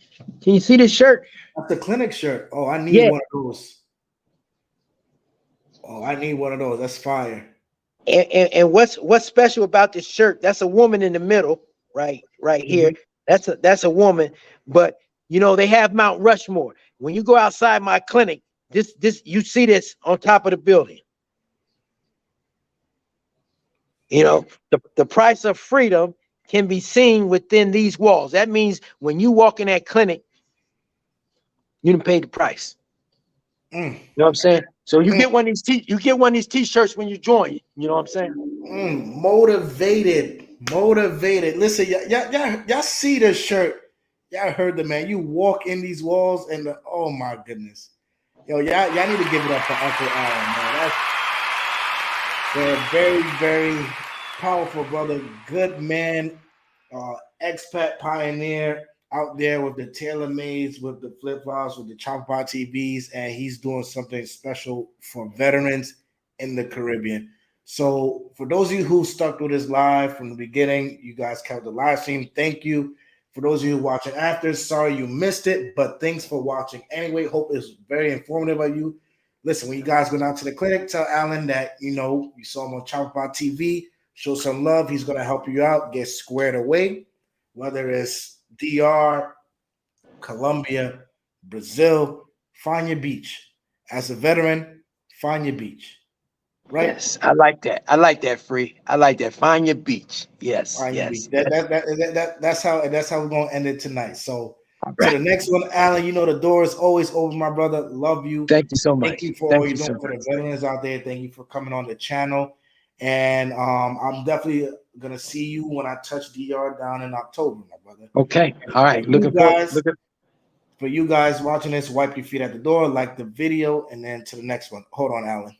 Can you see this shirt? That's the clinic shirt. Oh, I need Yeah. one of those. Oh, I need one of those. That's fire. And what's special about this shirt? That's a woman in the middle, right here. That's a woman. But you know, they have Mount Rushmore. When you go outside my clinic, this you see this on top of the building. You know, the price of freedom can be seen within these walls. That means when you walk in that clinic, you didn't pay the price. You know what I'm saying? So you get one of these t-shirts when you join. You know what I'm saying? Motivated. Listen, y'all see this shirt. Y'all heard the man. You walk in these walls and oh my goodness. Yo, y'all need to give it up for Uncle Alan, man. That's very, very powerful, brother. Good man, expat pioneer out there with the tailor-mades, with the flip-flops, with the Chapapa TVs, and he's doing something special for veterans in the Caribbean. So for those of you who stuck with us live from the beginning, you guys kept the live stream. Thank you. For those of you watching after, sorry you missed it, but thanks for watching anyway. Hope it's very informative of you. Listen, when you guys go down to the clinic, tell Alan that, you know, you saw him on Chapapa TV. Show some love. He's going to help you out, get squared away, whether it's DR, Colombia, Brazil. Find your beach. As a veteran, find your beach. Right? Yes, I like that. I like that, free. I like that. Find your beach. Yes, Find your yes. beach. That's how we're going to end it tonight. So All to right. the next one, Alan, you know the door is always open, my brother. Love you. Thank you so much. Thank you for Thank all you're you doing so for much. the veterans out there. Thank you for coming on the channel. And I'm definitely gonna see you when I touch DR down in October, my brother. Okay. All right. Looking forward. For you guys watching this, wipe your feet at the door, like the video, and then to the next one. Hold on, Alan.